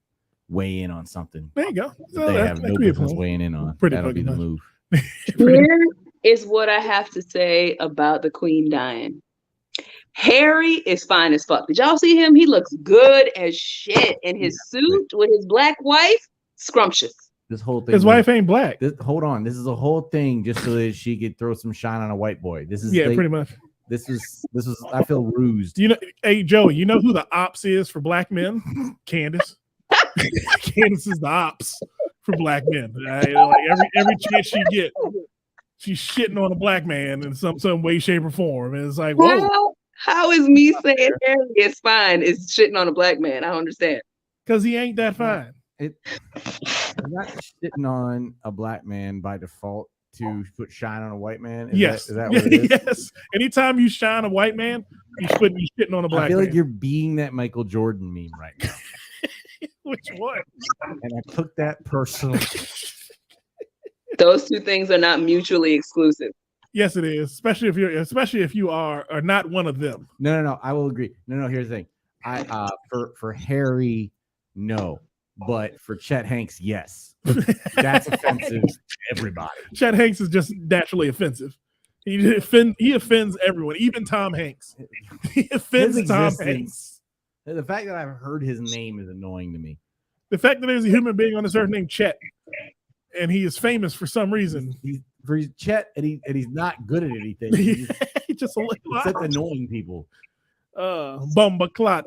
Speaker 3: weigh in on something.
Speaker 2: There you go.
Speaker 3: So they have no business weighing in on. That'll be the move.
Speaker 4: Here is what I have to say about the Queen dying. Harry is fine as fuck. Did y'all see him? He looks good as shit in his suit with his black wife. scrumptious.
Speaker 3: This whole thing.
Speaker 2: His wife ain't black.
Speaker 3: Hold on. This is a whole thing just so that she could throw some shine on a white boy. This is
Speaker 2: pretty much.
Speaker 3: This was. I feel rused.
Speaker 2: You know, hey Joey, you know who the ops is for black men? Candace. Candace is the ops for black men. Like every chance she get, she's shitting on a black man in some way, shape, or form. And it's like, whoa.
Speaker 4: How is me saying Harry is fine is shitting on a black man? I don't understand.
Speaker 2: Because he ain't that fine.
Speaker 3: I'm not shitting on a black man by default to put shine on a white man. Is that what it is?
Speaker 2: Yes. Anytime you shine a white man, you shitting on a black man.
Speaker 3: I feel like you're being that Michael Jordan meme right now.
Speaker 2: Which one?
Speaker 3: And I took that personally.
Speaker 4: Those two things are not mutually exclusive.
Speaker 2: Yes, it is. Especially if you are not one of them.
Speaker 3: No. I will agree. No. Here's the thing. For Harry, no. But for Chet Hanks, yes. That's offensive to everybody.
Speaker 2: Chet Hanks is just naturally offensive. He offends everyone, even Tom Hanks. He offends Tom Hanks.
Speaker 3: The fact that I've heard his name is annoying to me.
Speaker 2: The fact that there's a human being on this earth named Chet, and he is famous for some reason.
Speaker 3: He's Chet, and he's not good at anything.
Speaker 2: He's just a little
Speaker 3: except annoying people.
Speaker 2: Bumba clot.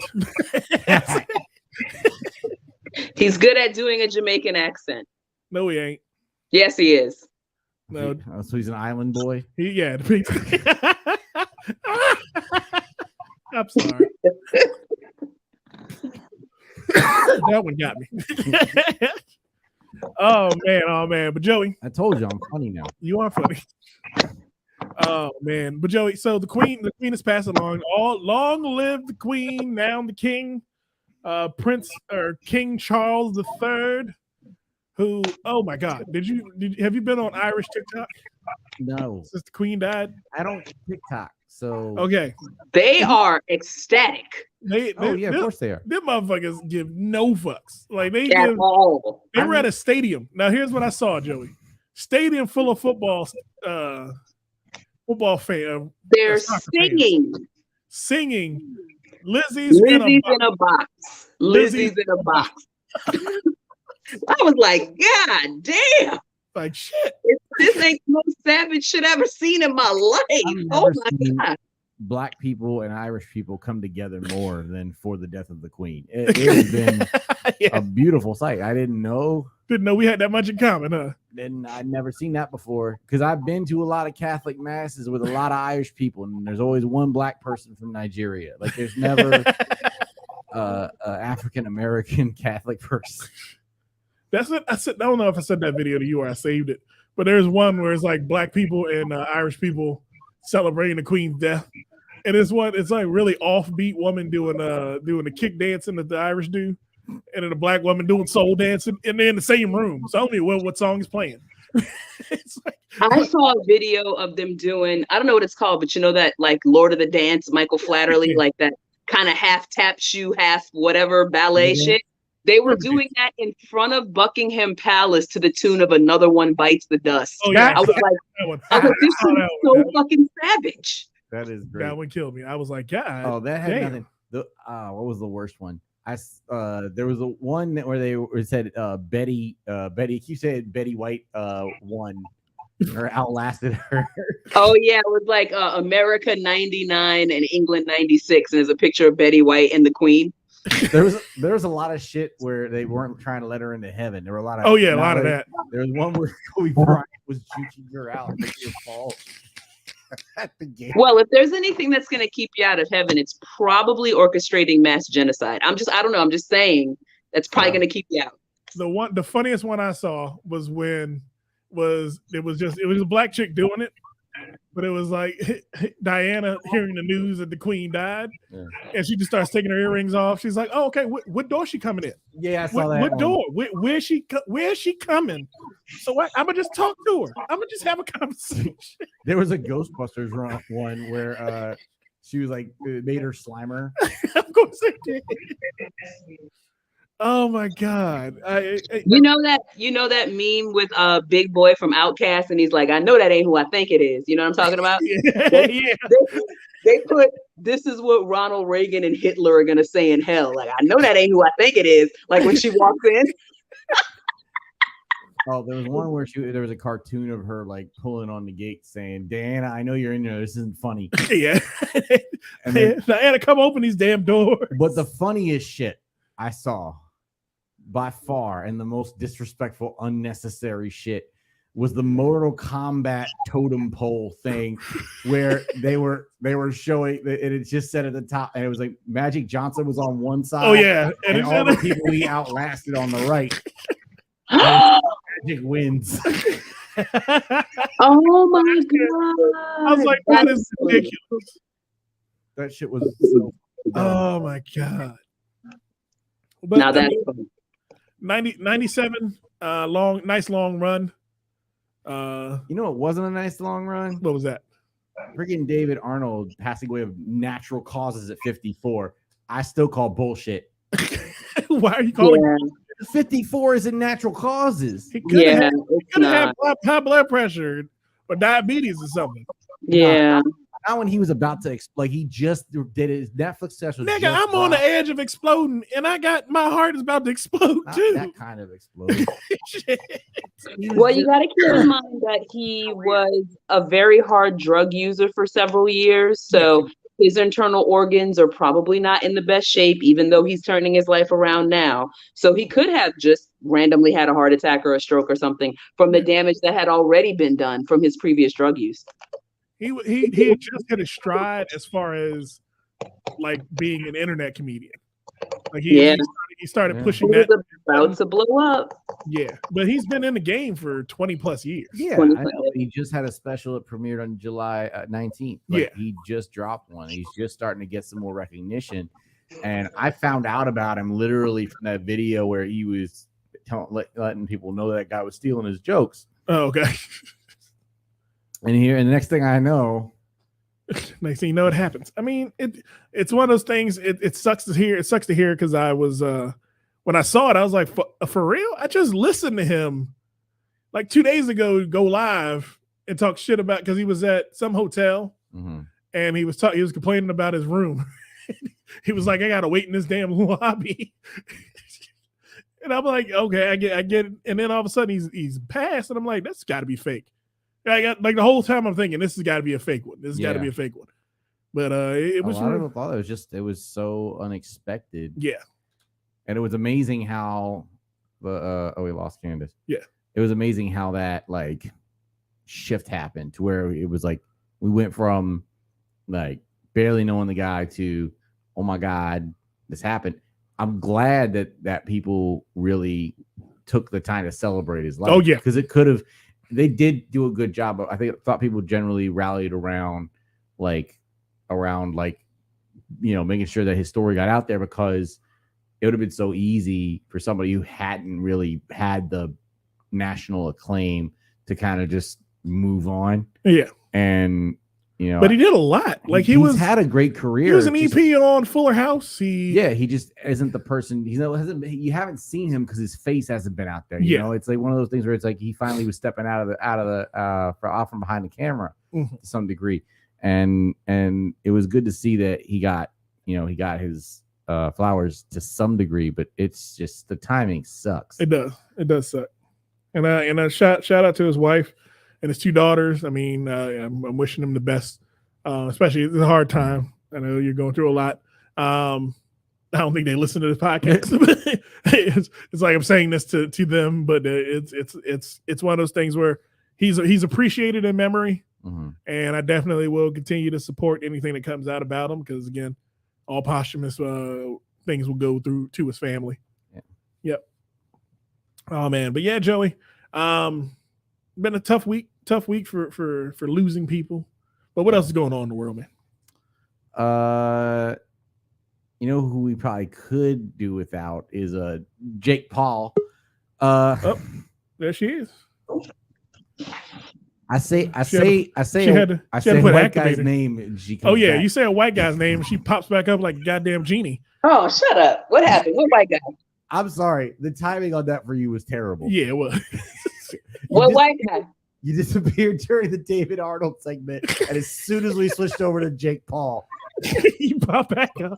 Speaker 4: He's good at doing a Jamaican accent.
Speaker 2: No, he ain't.
Speaker 4: Yes, he is.
Speaker 2: No,
Speaker 3: so he's an island boy.
Speaker 2: I'm sorry. That one got me. Oh man. But Joey,
Speaker 3: I told you I'm funny now.
Speaker 2: You are funny. Oh man. But Joey, so the queen is passing along. Long live the queen, now the king. Prince or King Charles III, who, oh my God, have you been on Irish TikTok?
Speaker 3: No,
Speaker 2: since the Queen died.
Speaker 3: I don't TikTok, so
Speaker 2: okay.
Speaker 4: They are ecstatic.
Speaker 2: Of course they are. Them motherfuckers give no fucks. Like they were at a stadium. Now here's what I saw, Joey. Stadium full of football fan.
Speaker 4: They're
Speaker 2: singing. Lizzie's in a box. Lizzie's in a box.
Speaker 4: I was like, God damn.
Speaker 2: Like shit.
Speaker 4: This ain't the most savage shit I've ever seen in my life. Oh my God.
Speaker 3: Black people and Irish people come together more than for the death of the Queen. It has been a beautiful sight. I didn't know
Speaker 2: we had that much in common, huh?
Speaker 3: I'd never seen that before because I've been to a lot of Catholic masses with a lot of Irish people, and there's always one black person from Nigeria. Like there's never African American Catholic person.
Speaker 2: That's it. I don't know if I said that video to you or I saved it, but there's one where it's like black people and Irish people celebrating the Queen's death. And it's like really offbeat woman doing the kick dancing that the Irish do, and then a black woman doing soul dancing, and they're in the same room. So I don't know what song is playing.
Speaker 4: I saw a video of them doing, I don't know what it's called, but you know that like Lord of the Dance, Michael Flatterly, like that kind of half tap shoe, half whatever ballet shit. They were doing that in front of Buckingham Palace to the tune of Another One Bites the Dust.
Speaker 2: Oh, yeah,
Speaker 4: I was like, this is so fucking savage.
Speaker 3: That is great.
Speaker 2: That one killed me. I was like, God.
Speaker 3: Oh, that had nothing. What was the worst one? There was a one where they said Betty. You said Betty White won or outlasted her.
Speaker 4: Oh yeah, it was like America 99 and England 96, and there's a picture of Betty White and the Queen.
Speaker 3: There was a lot of shit where they weren't trying to let her into heaven. There were a lot of
Speaker 2: a lot of that.
Speaker 3: There was one where Kobe Bryant was juking her out and making her fall at the game.
Speaker 4: Well, if there's anything that's going to keep you out of heaven, it's probably orchestrating mass genocide. I don't know. I'm just saying that's probably going to keep you out.
Speaker 2: The funniest one I saw was when it was a black chick doing it, but it was like Diana hearing the news that the Queen died, and she just starts taking her earrings off. She's like, "Oh, okay. What door is she coming in?
Speaker 3: Yeah, I saw that.
Speaker 2: What door? Where is she coming? So I'm gonna just talk to her. I'm gonna just have a conversation."
Speaker 3: There was a Ghostbusters one where she was like, it made her Slimer.
Speaker 2: Of course it did. Oh my God!
Speaker 4: You know that meme with Big Boy from Outkast, and he's like, "I know that ain't who I think it is." You know what I'm talking about? They put, "This is what Ronald Reagan and Hitler are gonna say in hell." Like, I know that ain't who I think it is. Like when she walks in.
Speaker 3: Oh, there was one where there was a cartoon of her like pulling on the gate saying, "Diana, I know you're in there. This isn't funny."
Speaker 2: Yeah.
Speaker 3: And then,
Speaker 2: Diana, come open these damn doors.
Speaker 3: but the funniest shit I saw by far and the most disrespectful, unnecessary shit was the Mortal Kombat totem pole thing where they were showing and it just said at the top and it was like Magic Johnson was on one side.
Speaker 2: Oh yeah.
Speaker 3: And all the people he outlasted on the right. Magic wins.
Speaker 4: Oh my god!
Speaker 2: I was like, that is ridiculous.
Speaker 3: That shit was so
Speaker 2: Oh my god. But
Speaker 4: Now that's funny.
Speaker 2: 97 nice long run.
Speaker 3: You know, it wasn't a nice long run.
Speaker 2: What was that?
Speaker 3: Freaking David Arnold passing away of natural causes at 54. I still call bullshit.
Speaker 2: Why are you calling?
Speaker 4: Yeah.
Speaker 3: 54 is in natural causes.
Speaker 2: He could
Speaker 4: Yeah,
Speaker 2: have
Speaker 4: it's not.
Speaker 2: high blood pressure or diabetes or something.
Speaker 4: Yeah.
Speaker 3: Not when he was about to explode. He just did his Netflix special.
Speaker 2: Nigga, I'm on the edge of exploding, and I got my heart is about to explode
Speaker 3: Not
Speaker 2: too.
Speaker 3: that kind of explosion.
Speaker 2: Shit.
Speaker 4: Well, you got to keep in mind that he was a very hard drug user for several years. So his internal organs are probably not in the best shape, even though he's turning his life around now. So he could have just randomly had a heart attack or a stroke or something from the damage that had already been done from his previous drug use.
Speaker 2: He had just hit a stride as far as like being an internet comedian. Like he started
Speaker 3: Yeah.
Speaker 2: pushing
Speaker 4: He was
Speaker 2: that.
Speaker 4: about to blow up.
Speaker 2: Yeah, but he's been in the game for 20 plus years.
Speaker 3: Yeah, I
Speaker 4: 25.
Speaker 3: know. He just had a special that premiered on July 19th. Like,
Speaker 2: Yeah.
Speaker 3: he just dropped one. He's just starting to get some more recognition. And I found out about him literally from that video where he was letting people know that guy was stealing his jokes.
Speaker 2: Oh, okay.
Speaker 3: And the next thing I know,
Speaker 2: Next thing you know, it happens. I mean, it's one of those things. It sucks to hear. It sucks to hear because I was when I saw it, I was like, for real? I just listened to him like 2 days ago go live and talk shit about because he was at some hotel and he was complaining about his room. He was like, I gotta wait in this damn lobby. And I'm like, okay, I get it. And then all of a sudden he's passed, and I'm like, that's got to be fake. I got like the whole time I'm thinking this has got to be a fake one. This has got to be a fake one. But it was.
Speaker 3: A lot of people thought it was so unexpected.
Speaker 2: Yeah.
Speaker 3: And it was amazing how we lost Candace.
Speaker 2: Yeah.
Speaker 3: It was amazing how that like shift happened to where it was like we went from like barely knowing the guy to, oh my God, this happened. I'm glad that people really took the time to celebrate his life.
Speaker 2: Oh yeah,
Speaker 3: because they did do a good job. But I thought people generally rallied around making sure that his story got out there, because it would have been so easy for somebody who hadn't really had the national acclaim to kind of just move on.
Speaker 2: Yeah,
Speaker 3: and
Speaker 2: but he did a lot. Like he's
Speaker 3: had a great career.
Speaker 2: He was an EP on Fuller House. He
Speaker 3: just isn't the person. You haven't seen him because his face hasn't been out there. You know, it's like one of those things where it's like he finally was stepping out from behind the camera to some degree, and it was good to see that he got his flowers to some degree. But it's just the timing sucks.
Speaker 2: It does suck. And shout out to his wife and his two daughters. I mean, I'm wishing him the best, especially it's a hard time. I know you're going through a lot. I don't think they listen to this podcast. it's like I'm saying this to them, but it's one of those things where he's appreciated in memory, and I definitely will continue to support anything that comes out about him, because again, all posthumous things will go through to his family.
Speaker 3: Yeah.
Speaker 2: Yep. Oh man, but yeah, Joey. Been a tough week for losing people. But what else is going on in the world, man?
Speaker 3: You know who we probably could do without is Jake Paul.
Speaker 2: There she is.
Speaker 3: I say a white guy's name. And she comes back.
Speaker 2: You say a white guy's name, and she pops back up like a goddamn genie.
Speaker 4: Oh, shut up! What happened? What white guy?
Speaker 3: I'm sorry. The timing on that for you was terrible.
Speaker 2: Yeah, it was.
Speaker 4: What white guy?
Speaker 3: You disappeared during the David Arnold segment, and as soon as we switched over to Jake Paul,
Speaker 2: you pop back up.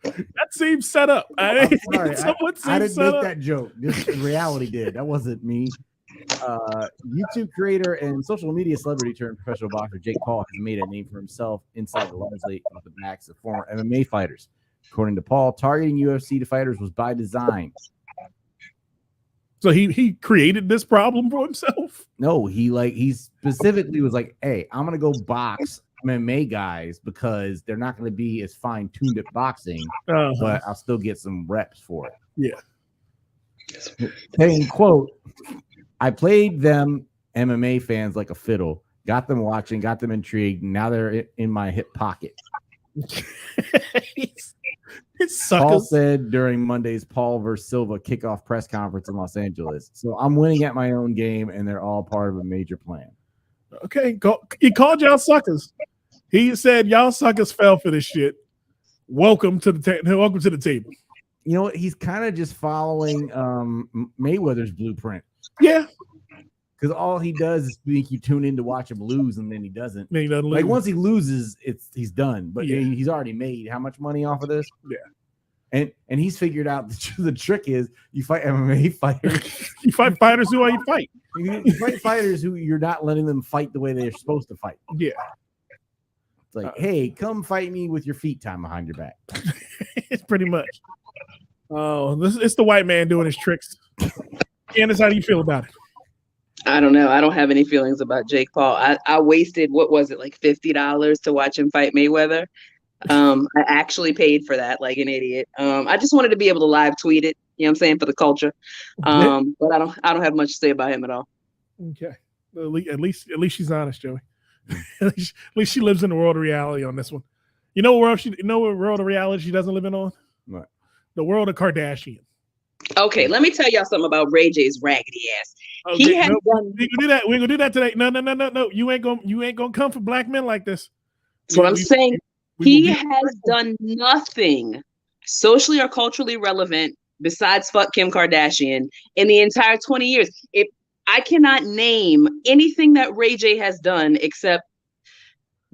Speaker 2: That seems set up.
Speaker 3: I'm sorry,
Speaker 2: Someone
Speaker 3: I didn't
Speaker 2: seems set
Speaker 3: make
Speaker 2: up.
Speaker 3: that joke. This reality did. That wasn't me. YouTube creator and social media celebrity turned professional boxer Jake Paul has made a name for himself inside the limelight of the backs of former MMA fighters. According to Paul, targeting UFC fighters was by design.
Speaker 2: So he created this problem for himself.
Speaker 3: No, he specifically was like, "Hey, I'm gonna go box MMA guys because they're not going to be as fine tuned at boxing, but I'll still get some reps for it."
Speaker 2: Yeah.
Speaker 3: Saying, quote, "I played them MMA fans like a fiddle, got them watching, got them intrigued. Now they're in my hip pocket." Paul said during Monday's Paul versus Silva kickoff press conference in Los Angeles. So I'm winning at my own game, and they're all part of a major plan.
Speaker 2: Okay, he called y'all suckers. He said y'all suckers fell for this shit. Welcome to the table.
Speaker 3: You know what? He's kind of just following Mayweather's blueprint.
Speaker 2: Yeah.
Speaker 3: Because all he does is make you tune in to watch him lose, and then he doesn't.
Speaker 2: He doesn't
Speaker 3: like
Speaker 2: lose.
Speaker 3: once he loses, he's done. But he's already made how much money off of this?
Speaker 2: Yeah.
Speaker 3: And he's figured out the trick is you fight MMA fighters.
Speaker 2: You fight fighters who you fight.
Speaker 3: You fight fighters who you're not letting them fight the way they're supposed to fight.
Speaker 2: Yeah.
Speaker 3: It's like, hey, come fight me with your feet tied behind your back.
Speaker 2: It's pretty much. Oh, it's the white man doing his tricks. Candace, how do you feel about it?
Speaker 4: I don't know. I don't have any feelings about Jake Paul. I wasted, what was it, like $50 to watch him fight Mayweather. I actually paid for that like an idiot. I just wanted to be able to live tweet it, you know what I'm saying, for the culture. But I don't have much to say about him at all.
Speaker 2: Okay. At least she's honest, Joey. At least she lives in the world of reality on this one. You know what world of reality she doesn't live in on?
Speaker 3: What?
Speaker 2: The world of Kardashian.
Speaker 4: Okay, let me tell y'all something about Ray J's raggedy ass.
Speaker 2: Okay,
Speaker 4: He has done.
Speaker 2: We can do that. We're gonna do that today. No. You ain't gonna come for black men like this.
Speaker 4: That's what I'm saying. He has done nothing socially or culturally relevant besides fuck Kim Kardashian in the entire 20 years. If I cannot name anything that Ray J has done except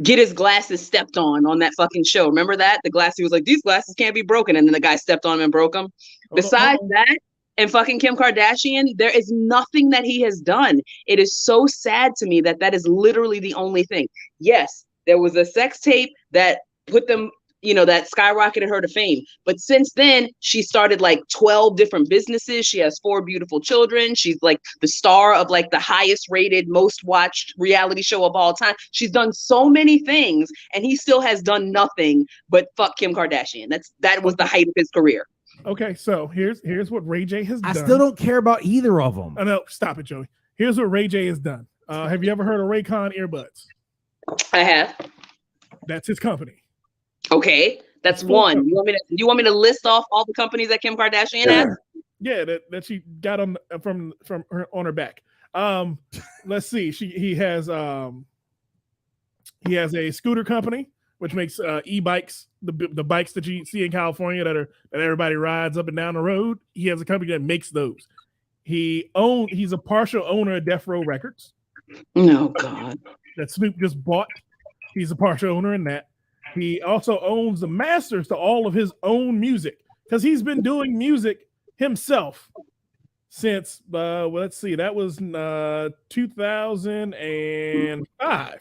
Speaker 4: get his glasses stepped on that fucking show. Remember that? The glass, he was like, these glasses can't be broken. And then the guy stepped on him and broke them. Besides that, and fucking Kim Kardashian, there is nothing that he has done. It is so sad to me that is literally the only thing. Yes, there was a sex tape that put them, that skyrocketed her to fame. But since then, she started like 12 different businesses. She has 4 beautiful children. She's like the star of like the highest rated, most watched reality show of all time. She's done so many things, and he still has done nothing but fuck Kim Kardashian. That was the height of his career.
Speaker 2: Okay, so here's what Ray J has done.
Speaker 3: I still don't care about either of them.
Speaker 2: Oh, no, stop it, Joey. Here's what Ray J has done. Have you ever heard of Raycon earbuds?
Speaker 4: I have.
Speaker 2: That's his company.
Speaker 4: Okay, that's one. You want me to list off all the companies that Kim Kardashian has?
Speaker 2: Yeah, that she got from her on her back. Let's see. He has a scooter company which makes e-bikes, the bikes that you see in California that everybody rides up and down the road. He has a company that makes those. He's a partial owner of Death Row Records.
Speaker 4: Oh God.
Speaker 2: That Snoop just bought. He's a partial owner in that. He also owns the masters to all of his own music because he's been doing music himself since let's see, that was 2005.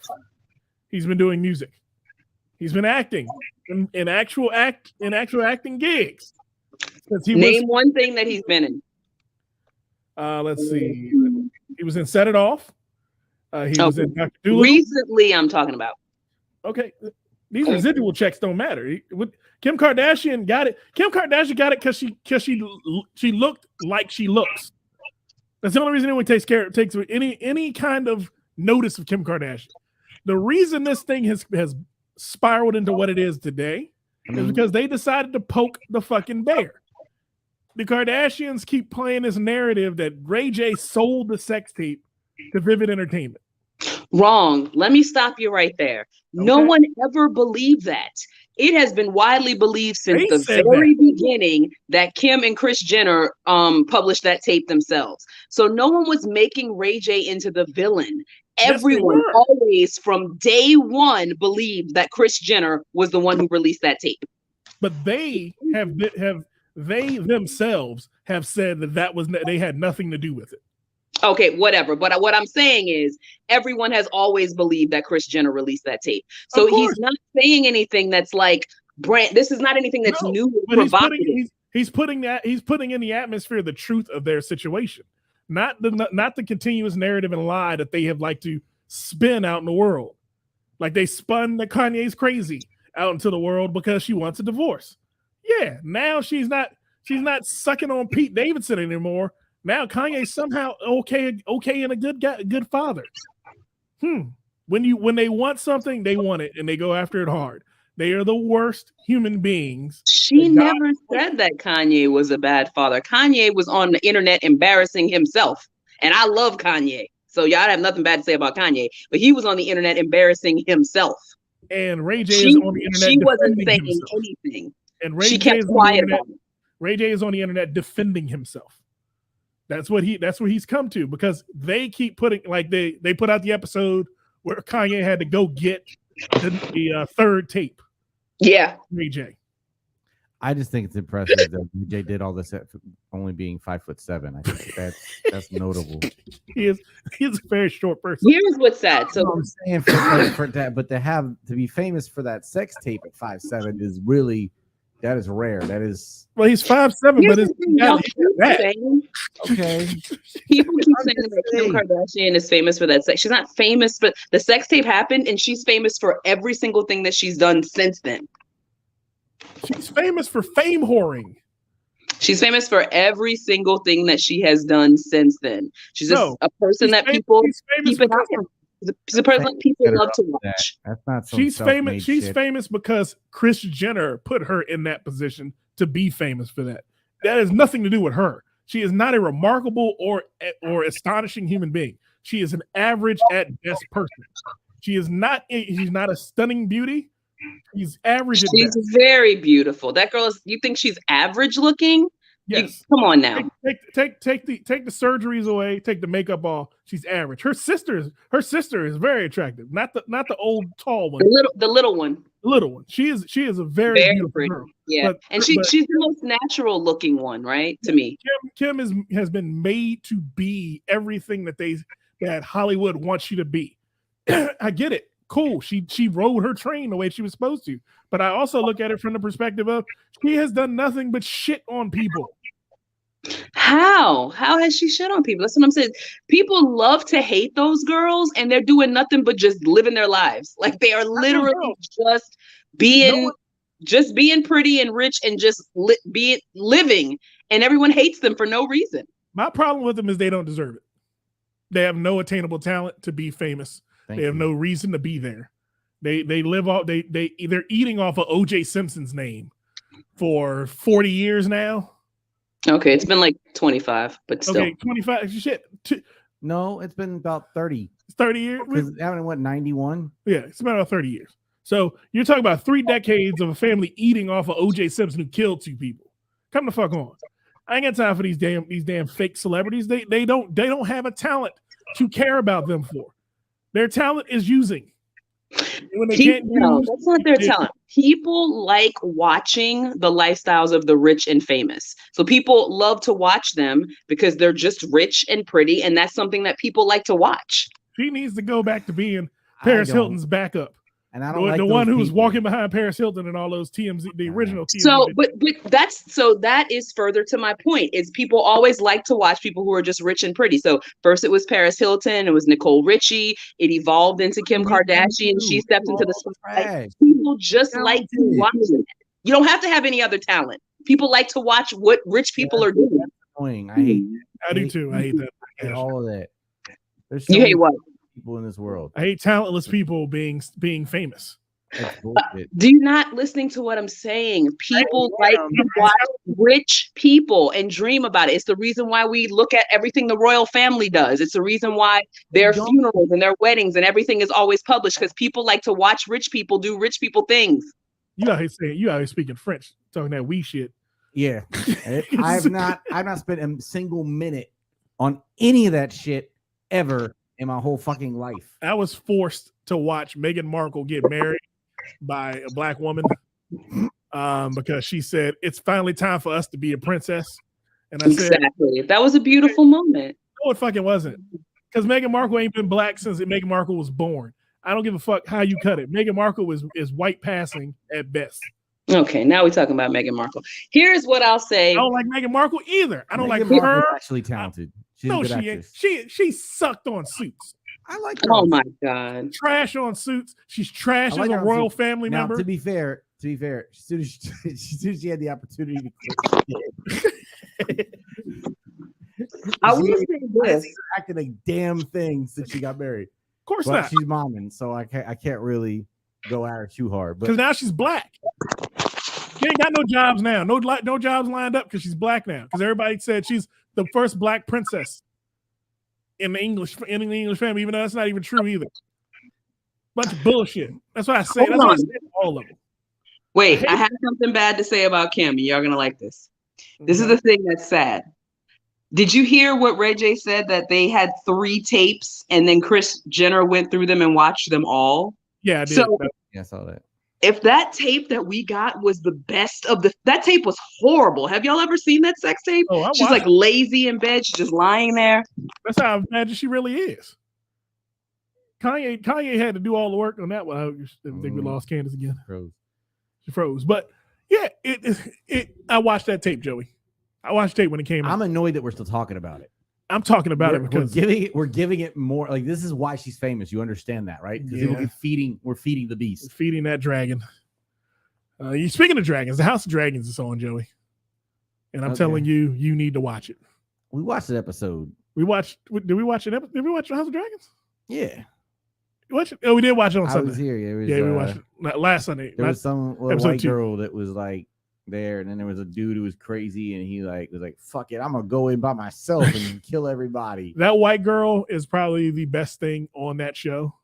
Speaker 2: He's been doing music. He's been acting in actual acting gigs.
Speaker 4: Name one thing that he's been in.
Speaker 2: Let's see. He was in Set It Off. He was in Dr. Dolittle.
Speaker 4: Recently, I'm talking about.
Speaker 2: Okay. These residual checks don't matter. Kim Kardashian got it. Kim Kardashian got it because she looked like she looks. That's the only reason anyone takes any kind of notice of Kim Kardashian. The reason this thing has spiraled into what it is today is because they decided to poke the fucking bear. The Kardashians keep playing this narrative that Ray J sold the sex tape to Vivid Entertainment.
Speaker 4: Wrong. Let me stop you right there. Okay. No one ever believed that. It has been widely believed since the very beginning that Kim and Kris Jenner published that tape themselves. So no one was making Ray J into the villain. Everyone always from day one believed that Kris Jenner was the one who released that tape.
Speaker 2: but they they themselves have said that they had nothing to do with it.
Speaker 4: Okay, whatever. But what I'm saying is everyone has always believed that Kris Jenner released that tape. So he's not saying anything that's like this is not anything that's new or provocative.
Speaker 2: He's putting in the atmosphere the truth of their situation, not the continuous narrative and lie that they have liked to spin out in the world. Like they spun that Kanye's crazy out into the world because she wants a divorce. Yeah, now she's not sucking on Pete Davidson anymore. Now Kanye's somehow okay and a good father. When they want something, they want it and they go after it hard. They are the worst human beings.
Speaker 4: She never said that Kanye was a bad father. Kanye was on the internet embarrassing himself. And I love Kanye. So y'all have nothing bad to say about Kanye. But he was on the internet embarrassing himself.
Speaker 2: And Ray J is on the internet.
Speaker 4: She wasn't saying
Speaker 2: himself.
Speaker 4: anything.
Speaker 2: And Ray
Speaker 4: she
Speaker 2: J
Speaker 4: kept quiet about it.
Speaker 2: Ray J is on the internet defending himself. That's what he's come to, because they keep putting, like they put out the episode where Kanye had to go get the third tape.
Speaker 4: Yeah.
Speaker 2: Ray J.
Speaker 3: I just think it's impressive that Ray J did all this at only being 5'7". I think that's notable.
Speaker 2: He's a very short person.
Speaker 4: Here's what's sad. So
Speaker 3: I'm saying for that, but to be famous for that sex tape at 5'7" is really, that is rare. That is,
Speaker 2: well, he's 5'7", but it's
Speaker 3: okay.
Speaker 4: People keep saying that Kim Kardashian is famous for that sex. She's not famous, but the sex tape happened, and she's famous for every single thing that she's done since then.
Speaker 2: She's famous for fame whoring.
Speaker 4: She's famous for every single thing that she has done since then. She's just a person that people keep an eye on. She's a person that people love to watch.
Speaker 3: That's not so.
Speaker 2: She's famous. She's famous because Kris Jenner put her in that position to be famous for that. That has nothing to do with her. She is not a remarkable or astonishing human being. She is an average at best person. She's not a stunning beauty. She's average.
Speaker 4: She's very beautiful. That girl is. You think she's average looking?
Speaker 2: Yes.
Speaker 4: Come on now.
Speaker 2: Take the surgeries away. Take the makeup off. She's average. Her sister is very attractive. Not the old tall one.
Speaker 4: The little one.
Speaker 2: The little one. She is a very beautiful
Speaker 4: pretty
Speaker 2: girl.
Speaker 4: Yeah, and she's the most natural looking one, right? To me,
Speaker 2: Kim has been made to be everything that Hollywood wants you to be. I get it. Cool. She rode her train the way she was supposed to. But I also look at it from the perspective of she has done nothing but shit on people.
Speaker 4: How has she shit on people? That's what I'm saying. People love to hate those girls, and they're doing nothing but just living their lives. Like they are literally just being pretty and rich and just living, and everyone hates them for no reason.
Speaker 2: My problem with them is they don't deserve it. They have no attainable talent to be famous. They have no reason to be there. They live off they're eating off of OJ Simpson's name for 40 years now.
Speaker 4: Okay, it's been like 25, but still.
Speaker 2: Okay, 25 shit.
Speaker 3: No, it's been about 30.
Speaker 2: It's 30 years.
Speaker 3: Because haven't what 91?
Speaker 2: Yeah, it's been about 30 years. So you're talking about 3 decades of a family eating off of OJ Simpson who killed 2 people. Come the fuck on. I ain't got time for these damn fake celebrities. They don't have a talent to care about them for. Their talent is using. When they
Speaker 4: no, that's not their talent. People like watching the lifestyles of the rich and famous. So people love to watch them because they're just rich and pretty, and that's something that people like to watch.
Speaker 2: She needs to go back to being Paris Hilton's backup.
Speaker 3: And I don't like
Speaker 2: the one who was
Speaker 3: people.
Speaker 2: walking behind Paris Hilton and all those TMZ, the original TMZ.
Speaker 4: So, but that is further to my point. Is people always like to watch people who are just rich and pretty. So first it was Paris Hilton, it was Nicole Richie. It evolved into Kim Kardashian. She stepped into the spotlight. People just like to watch it. You don't have to have any other talent. People like to watch what rich people are doing.
Speaker 3: Annoying. I hate.
Speaker 2: I do too. I hate that.
Speaker 3: I hate all of that. There's
Speaker 4: You hate what?
Speaker 3: people in this world.
Speaker 2: I hate talentless people being famous.
Speaker 3: That's bullshit.
Speaker 4: Do you not listening to what I'm saying? People like to watch rich people and dream about it. It's the reason why we look at everything the royal family does. It's the reason why their funerals and their weddings and everything is always published, because people like to watch rich people do rich people things.
Speaker 2: You out here speaking French, talking that wee shit.
Speaker 3: Yeah. I've not spent a single minute on any of that shit ever in my whole fucking life.
Speaker 2: I was forced to watch Meghan Markle get married by a black woman. because she said it's finally time for us to be a princess. And I said,
Speaker 4: Exactly. That was a beautiful moment.
Speaker 2: no, it fucking wasn't. Because Meghan Markle ain't been black since Meghan Markle was born. I don't give a fuck how you cut it. Meghan Markle is white passing at best.
Speaker 4: Okay, now we're talking about Meghan Markle. Here's what I'll say.
Speaker 2: I don't like Meghan Markle either. I don't like
Speaker 3: Markle's
Speaker 2: her.
Speaker 3: actually talented. She's a
Speaker 2: No,
Speaker 3: good
Speaker 2: she ain't.
Speaker 3: actress.
Speaker 2: She sucked on Suits.
Speaker 3: I like her.
Speaker 4: Oh my God.
Speaker 2: Trash on Suits. She's trash
Speaker 3: I like
Speaker 2: as a
Speaker 3: her on
Speaker 2: royal
Speaker 3: Suits.
Speaker 2: family
Speaker 3: Now,
Speaker 2: member.
Speaker 3: to be fair, as soon as she had the opportunity to quit,
Speaker 4: I will say this.
Speaker 3: She's acted a damn thing since she got married.
Speaker 2: Of course
Speaker 3: But
Speaker 2: not.
Speaker 3: she's momming, so I can't really go at her too hard.
Speaker 2: Because
Speaker 3: But
Speaker 2: now she's black. She ain't got no jobs now. No jobs lined up because she's black now. Because everybody said she's the first black princess in the English family, even though that's not even true either. Bunch of bullshit. That's what I say.
Speaker 4: Hold
Speaker 2: That's what I
Speaker 4: on.
Speaker 2: say to all of them.
Speaker 4: Wait, I have something bad to say about Kim. Y'all gonna like this. This is the thing that's sad. Did you hear what Ray J said, that they had 3 tapes and then Kris Jenner went through them and watched them all?
Speaker 2: Yeah, I did.
Speaker 4: So
Speaker 3: yeah, I saw that.
Speaker 4: if that tape that we got was the best of that tape was horrible. Have y'all ever seen that sex tape?
Speaker 2: Oh, I
Speaker 4: She's
Speaker 2: watched
Speaker 4: like
Speaker 2: it.
Speaker 4: lazy in bed. She's just lying there.
Speaker 2: That's how I imagine she really is. Kanye had to do all the work on that one. I think we lost Candace again. She froze. But yeah, I watched that tape, Joey. I watched tape when it came out.
Speaker 3: I'm annoyed that we're still talking about it.
Speaker 2: I'm talking about it because
Speaker 3: we're giving it more. Like, this is why she's famous. You understand that, right? Because we're feeding the beast.
Speaker 2: Feeding that dragon. You speaking of dragons, the House of Dragons is on, Joey. And I'm telling you, you need to watch it.
Speaker 3: We watched an episode.
Speaker 2: Did we watch an episode? Did we watch the House of Dragons?
Speaker 3: Yeah.
Speaker 2: Watch it? Oh, we did watch it on
Speaker 3: I
Speaker 2: Sunday.
Speaker 3: was here.
Speaker 2: We watched it last Sunday.
Speaker 3: There was some
Speaker 2: episode
Speaker 3: white
Speaker 2: 2.
Speaker 3: girl that was like there, and then there was a dude who was crazy, and he was like, "Fuck it, I'm gonna go in by myself and kill everybody."
Speaker 2: That white girl is probably the best thing on that show.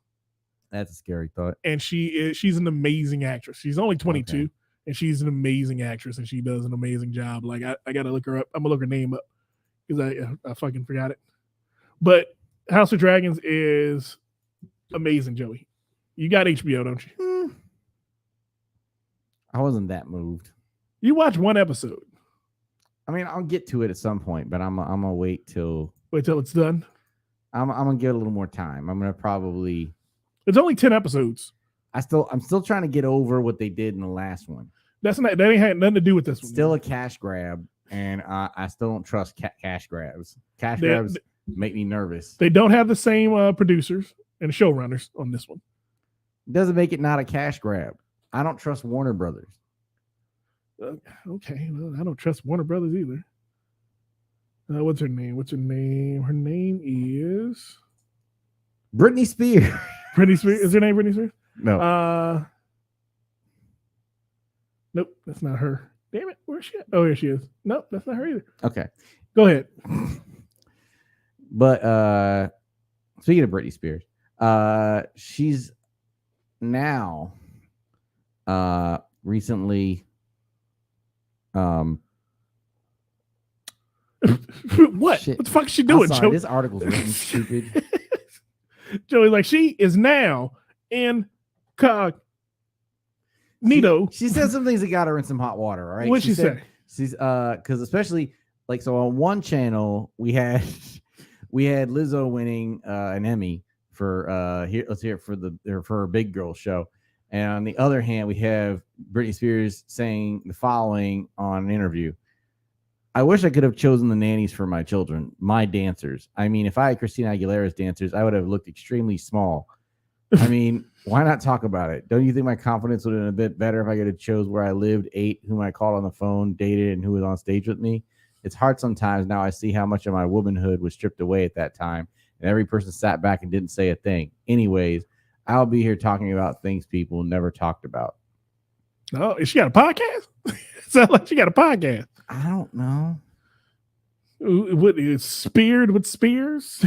Speaker 3: That's a scary thought.
Speaker 2: And she's an amazing actress. She's only 22, and she's an amazing actress, and she does an amazing job. Like I gotta look her up. I'm gonna look her name up because I fucking forgot it. But House of Dragons is amazing, Joey. You got HBO, don't you?
Speaker 3: I wasn't that moved.
Speaker 2: You watched one episode.
Speaker 3: I mean, I'll get to it at some point, but I'm gonna wait till
Speaker 2: it's done.
Speaker 3: I'm gonna give it a little more time. I'm gonna probably.
Speaker 2: It's only 10 episodes.
Speaker 3: I'm still trying to get over what they did in the last one.
Speaker 2: That ain't had nothing to do with this one.
Speaker 3: Still a cash grab, and I still don't trust cash grabs. Cash grabs make me nervous.
Speaker 2: They don't have the same producers and showrunners on this one.
Speaker 3: Doesn't make it not a cash grab. I don't trust Warner Brothers.
Speaker 2: Okay, well, I don't trust Warner Brothers either. What's her name? Her name is
Speaker 3: Britney Spears.
Speaker 2: Britney Spears. Is her name Britney Spears?
Speaker 3: No.
Speaker 2: Nope, that's not her. Damn it, where's she at? Oh, here she is. Nope, that's not her either.
Speaker 3: Okay.
Speaker 2: Go ahead.
Speaker 3: But speaking of Britney Spears, she's now recently
Speaker 2: What?
Speaker 3: Shit.
Speaker 2: What the fuck is she doing, Joey?
Speaker 3: This article's written stupid.
Speaker 2: Joey, like, she is now incognito.
Speaker 3: She said some things that got her in some hot water, all right?
Speaker 2: What'd she say?
Speaker 3: She's because especially like, so on one channel we had Lizzo winning an Emmy for let's hear it for her Big Girl show. And on the other hand, we have Britney Spears saying the following on an interview. I wish I could have chosen the nannies for my children, my dancers. I mean, if I had Christina Aguilera's dancers, I would have looked extremely small. I mean, why not talk about it? Don't you think my confidence would have been a bit better if I could have chose where I lived, ate, whom I called on the phone, dated, and who was on stage with me? It's hard sometimes. Now I see how much of my womanhood was stripped away at that time, and every person sat back and didn't say a thing. Anyways, I'll be here talking about things people never talked about.
Speaker 2: Oh, is she got a podcast? Sounds like she got a podcast.
Speaker 3: I don't know.
Speaker 2: What is Speared with Spears?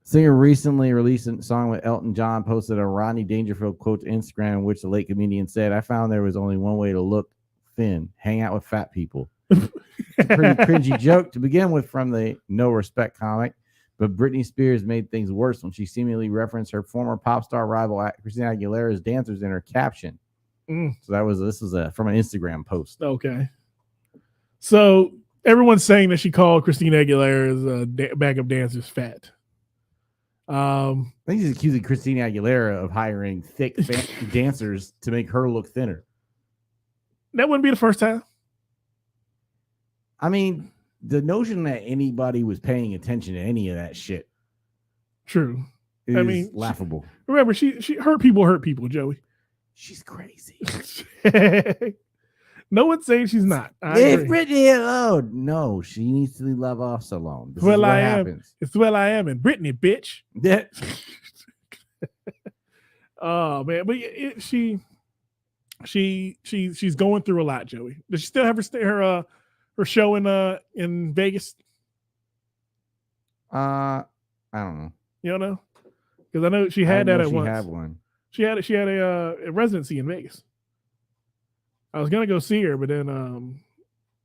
Speaker 3: Singer recently released a song with Elton John, posted a Rodney Dangerfield quote to Instagram, in which the late comedian said, "I found there was only one way to look thin, hang out with fat people." It's a pretty cringy joke to begin with from the No Respect comic, but Britney Spears made things worse when she seemingly referenced her former pop star rival Christina Aguilera's dancers in her caption. So this was from an Instagram post.
Speaker 2: Okay. So everyone's saying that she called Christina Aguilera's backup dancers fat.
Speaker 3: I think he's accusing Christina Aguilera of hiring thick dancers to make her look thinner.
Speaker 2: That wouldn't be the first time.
Speaker 3: I mean, the notion that anybody was paying attention to any of that shit.
Speaker 2: True.
Speaker 3: Is laughable.
Speaker 2: Remember, she hurt people, Joey.
Speaker 3: She's crazy.
Speaker 2: No one's saying she's not.
Speaker 3: Leave Britney alone. No, she needs to leave Love Off alone. This is what happens.
Speaker 2: It's well I am and Britney, bitch.
Speaker 3: Yeah.
Speaker 2: Oh man, but she's going through a lot, Joey. Does she still have her show in Vegas?
Speaker 3: I don't know.
Speaker 2: You don't know? Because I know she had that at once.
Speaker 3: She had one.
Speaker 2: She had a residency in Vegas. I was gonna go see her, but then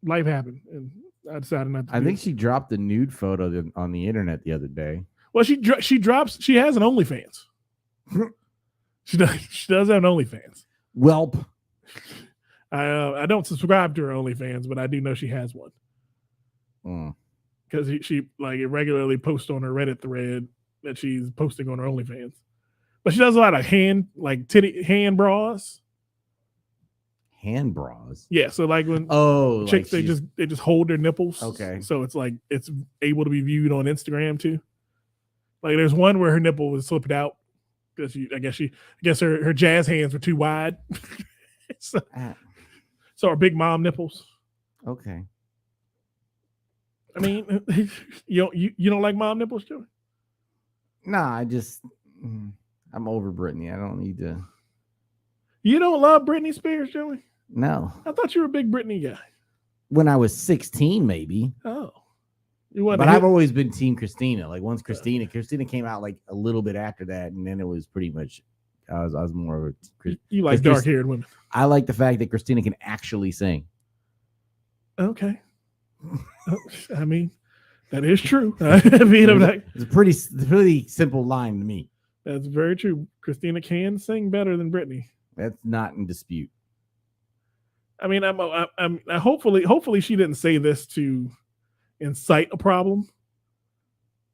Speaker 2: life happened, and I decided not to.
Speaker 3: I think she dropped a nude photo on the internet the other day.
Speaker 2: Well, she has an OnlyFans. She does have an OnlyFans.
Speaker 3: Welp.
Speaker 2: I don't subscribe to her OnlyFans, but I do know she has one. Because she like regularly posts on her Reddit thread that she's posting on her OnlyFans. But she does a lot of hand bras.
Speaker 3: Hand bras?
Speaker 2: Yeah, so like when chicks they just hold their nipples.
Speaker 3: Okay.
Speaker 2: So it's like it's able to be viewed on Instagram too. Like there's one where her nipple was slipped out because I guess her jazz hands were too wide. So our big mom nipples.
Speaker 3: Okay.
Speaker 2: I mean, you don't like mom nipples, Joey?
Speaker 3: Nah, I'm over Britney. I don't need to.
Speaker 2: You don't love Britney Spears, Joey?
Speaker 3: No.
Speaker 2: I thought you were a big Britney guy.
Speaker 3: When I was 16, maybe.
Speaker 2: Oh.
Speaker 3: But I've always been Team Christina. Like once Christina came out like a little bit after that, and then it was pretty much I was more of a.
Speaker 2: You like dark-haired women.
Speaker 3: I like the fact that Christina can actually sing.
Speaker 2: Okay. I mean, that is true. It's
Speaker 3: a pretty simple line to me.
Speaker 2: That's very true. Christina can sing better than Britney.
Speaker 3: That's not in dispute.
Speaker 2: I mean, I'm hopefully she didn't say this to incite a problem,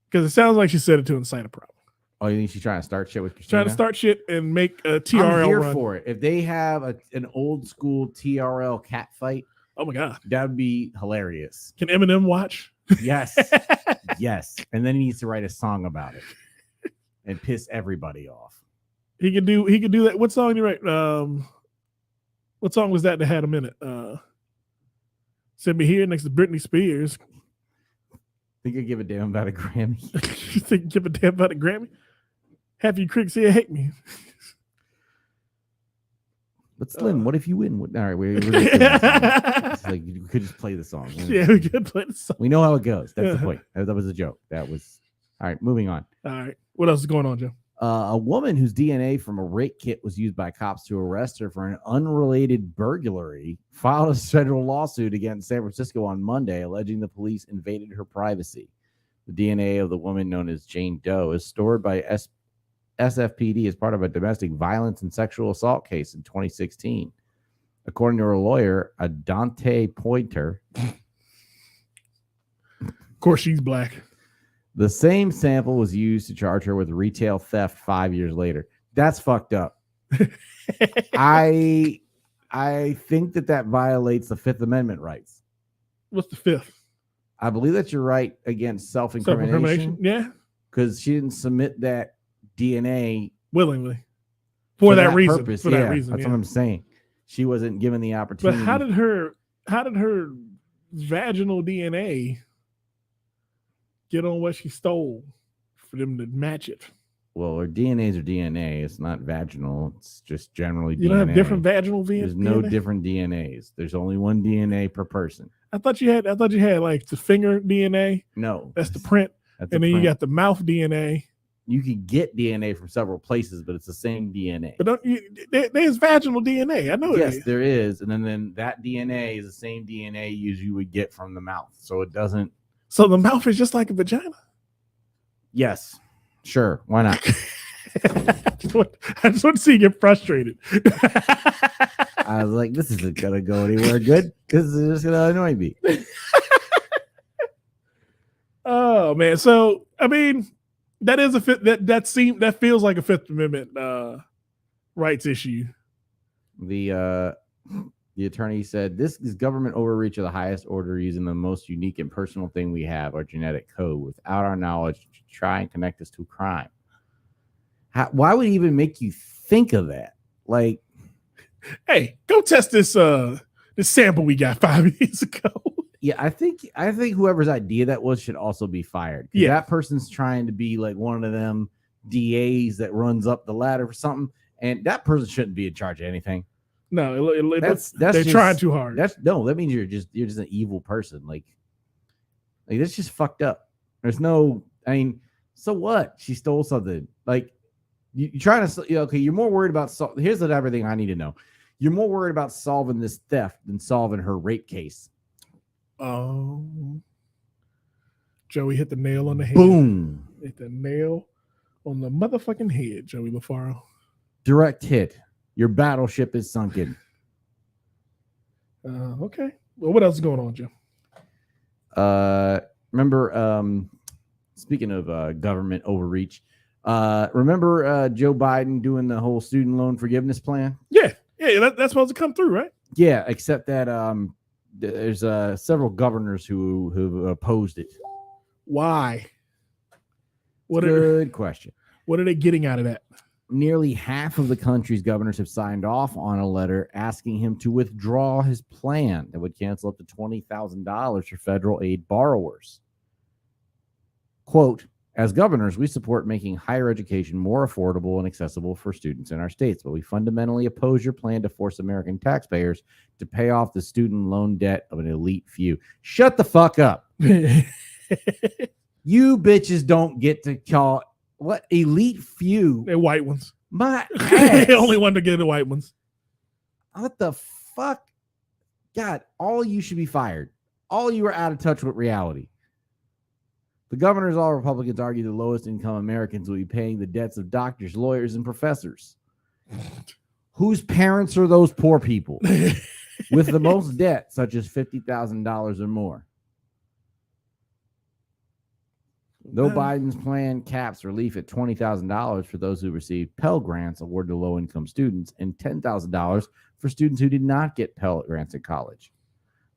Speaker 2: because it sounds like she said it to incite a problem.
Speaker 3: Oh, you think she's trying to start shit with Christina?
Speaker 2: Trying to start shit and make a TRL
Speaker 3: I'm here
Speaker 2: run.
Speaker 3: for it. If they have an old school TRL cat fight,
Speaker 2: oh my god,
Speaker 3: that would be hilarious.
Speaker 2: Can Eminem watch?
Speaker 3: Yes, yes, and then he needs to write a song about it and piss everybody off.
Speaker 2: He could do that. What song did he write? What song was that had him in it? Send me here next to Britney Spears.
Speaker 3: Think you give a damn about a Grammy?
Speaker 2: You think you give a damn about a Grammy? Half you critics here hate me.
Speaker 3: But Slim, what if you win? All right, it's like you could just play the song.
Speaker 2: Yeah, we could play the song.
Speaker 3: We know how it goes. That's the point. That was a joke. That was all right. Moving on.
Speaker 2: All right. What else is going on, Joe?
Speaker 3: A woman whose DNA from a rape kit was used by cops to arrest her for an unrelated burglary filed a federal lawsuit against San Francisco on Monday, alleging the police invaded her privacy. The DNA of the woman known as Jane Doe is stored by SFPD as part of a domestic violence and sexual assault case in 2016. According to her lawyer, Adante Pointer.
Speaker 2: Of course, she's black.
Speaker 3: The same sample was used to charge her with retail theft 5 years later. That's fucked up. I think that violates the Fifth Amendment rights.
Speaker 2: What's the fifth?
Speaker 3: I believe that you're right against self-incrimination.
Speaker 2: Yeah.
Speaker 3: Because she didn't submit that DNA
Speaker 2: willingly for that reason.
Speaker 3: Purpose.
Speaker 2: For that reason.
Speaker 3: That's what I'm saying. She wasn't given the opportunity.
Speaker 2: But how did her vaginal DNA get on what she stole for them to match it?
Speaker 3: Well, her DNAs are DNA. It's not vaginal. It's just generally DNA.
Speaker 2: You don't have different vaginal DNA?
Speaker 3: There's no different DNAs. There's only one DNA per person.
Speaker 2: I thought you had like the finger DNA.
Speaker 3: No.
Speaker 2: That's the print. And then you got the mouth DNA.
Speaker 3: You could get DNA from several places, but it's the same DNA.
Speaker 2: But there's vaginal DNA. I know it is.
Speaker 3: Yes, there is. And then that DNA is the same DNA you would get from the mouth. So it doesn't.
Speaker 2: So the mouth is just like a vagina?
Speaker 3: Yes. Sure. Why not?
Speaker 2: I just want to see you get frustrated.
Speaker 3: I was like, this isn't gonna go anywhere good because it's just gonna annoy me.
Speaker 2: Oh man, so I mean, that is that feels like a Fifth Amendment rights issue.
Speaker 3: The attorney said this is government overreach of the highest order, using the most unique and personal thing we have, our genetic code, without our knowledge, to try and connect us to crime. Why would it even make you think of that? Like,
Speaker 2: hey, go test this sample we got 5 years ago.
Speaker 3: Yeah, I think whoever's idea that was should also be fired. Yeah, that person's trying to be like one of them DAs that runs up the ladder for something, and that person shouldn't be in charge of anything.
Speaker 2: No,
Speaker 3: that's
Speaker 2: they're just trying too hard.
Speaker 3: That means you're just an evil person. Like that's just fucked up. There's no, I mean, so what? She stole something. Like you're trying to, okay, you're more worried about. Here's everything I need to know. You're more worried about solving this theft than solving her rape case.
Speaker 2: Oh, Joey hit the nail on the head.
Speaker 3: Boom!
Speaker 2: Hit the nail on the motherfucking head, Joey LaFaro.
Speaker 3: Direct hit. Your battleship is sunken.
Speaker 2: Okay. Well, what else is going on, Jim?
Speaker 3: Remember, speaking of government overreach, remember Joe Biden doing the whole student loan forgiveness plan?
Speaker 2: Yeah. That's supposed to come through, right?
Speaker 3: Yeah, except that there's several governors who opposed it.
Speaker 2: Why?
Speaker 3: Good question.
Speaker 2: What are they getting out of that?
Speaker 3: Nearly half of the country's governors have signed off on a letter asking him to withdraw his plan that would cancel up to $20,000 for federal aid borrowers. Quote, as governors, we support making higher education more affordable and accessible for students in our states, but we fundamentally oppose your plan to force American taxpayers to pay off the student loan debt of an elite few. Shut the fuck up. You bitches don't get to call what elite few.
Speaker 2: They're white ones.
Speaker 3: My
Speaker 2: they only want to get the white ones.
Speaker 3: What the fuck? God, all you should be fired. All you are out of touch with reality. The governors, all Republicans, argue the lowest income Americans will be paying the debts of doctors, lawyers, and professors. Whose parents are those poor people with the most debt, such as $50,000 or more? Though Biden's plan caps relief at $20,000 for those who receive Pell Grants awarded to low-income students and $10,000 for students who did not get Pell Grants at college.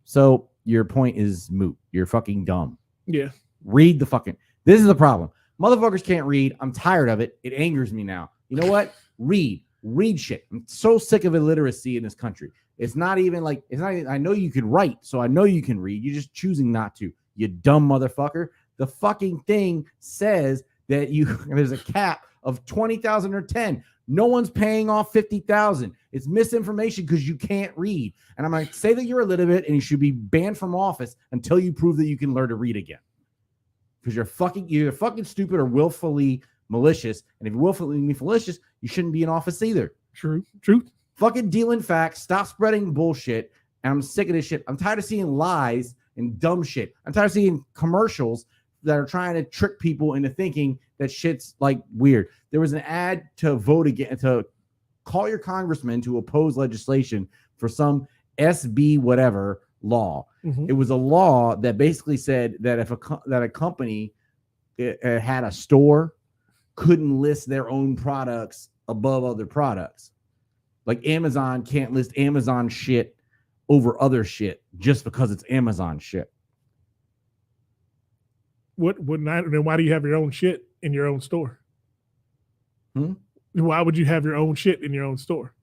Speaker 3: So your point is moot. You're fucking dumb.
Speaker 2: Yeah.
Speaker 3: Read the fucking... This is the problem. Motherfuckers can't read. I'm tired of it. It angers me now. You know what? Read shit. I'm so sick of illiteracy in this country. It's not even like... I know you can write, so I know you can read. You're just choosing not to. You dumb motherfucker. The fucking thing says that there's a cap of 20,000 or 10. No one's paying off 50,000. It's misinformation because you can't read. And I'm going to say that you're illiterate and you should be banned from office until you prove that you can learn to read again. Because you're fucking stupid or willfully malicious. And if you're willfully malicious, you shouldn't be in office either.
Speaker 2: Truth.
Speaker 3: Fucking dealing facts. Stop spreading bullshit. And I'm sick of this shit. I'm tired of seeing lies and dumb shit. I'm tired of seeing commercials that are trying to trick people into thinking that shit's like weird. There was an ad to vote again, to call your congressman to oppose legislation for some SB whatever law. Mm-hmm. It was a law that basically said that if a company had a store couldn't list their own products above other products. Like Amazon can't list Amazon shit over other shit just because it's Amazon shit.
Speaker 2: Then why do you have your own shit in your own store? Why would you have your own shit in your own store?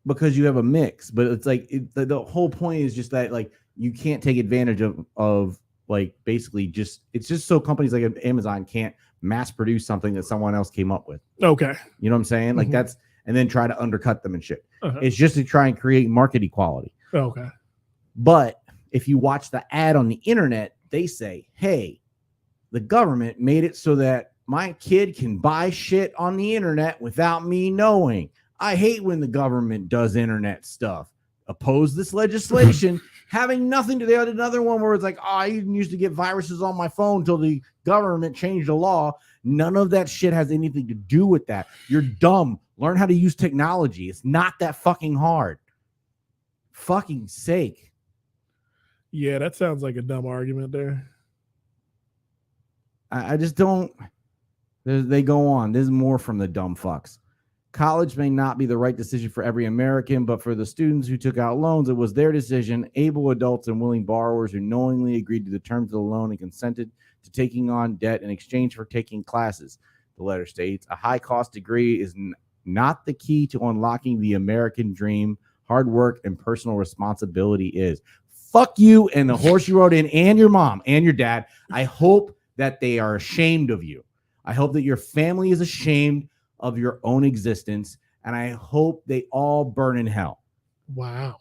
Speaker 3: Because you have a mix, but it's like the whole point is just that like you can't take advantage of like basically just it's just so companies like Amazon can't mass produce something that someone else came up with.
Speaker 2: Okay,
Speaker 3: you know what I'm saying? Like that's and then try to undercut them and shit. It's just to try and create market equality.
Speaker 2: Okay,
Speaker 3: but if you watch the ad on the internet, they say, hey, the government made it so that my kid can buy shit on the internet without me knowing. I hate when the government does internet stuff. Oppose this legislation, having nothing to do. Another one where it's like, I used to get viruses on my phone until the government changed the law. None of that shit has anything to do with that. You're dumb. Learn how to use technology. It's not that fucking hard. Fucking sake.
Speaker 2: Yeah, that sounds like a dumb argument there.
Speaker 3: I just don't. They go on. There's more from the dumb fucks. College may not be the right decision for every American, but for the students who took out loans, it was their decision. Able adults and willing borrowers who knowingly agreed to the terms of the loan and consented to taking on debt in exchange for taking classes. The letter states, a high-cost degree is not the key to unlocking the American dream. Hard work and personal responsibility is. Fuck you and the horse you rode in and your mom and your dad. I hope that they are ashamed of you. I hope that your family is ashamed of your own existence, and I hope they all burn in hell.
Speaker 2: Wow.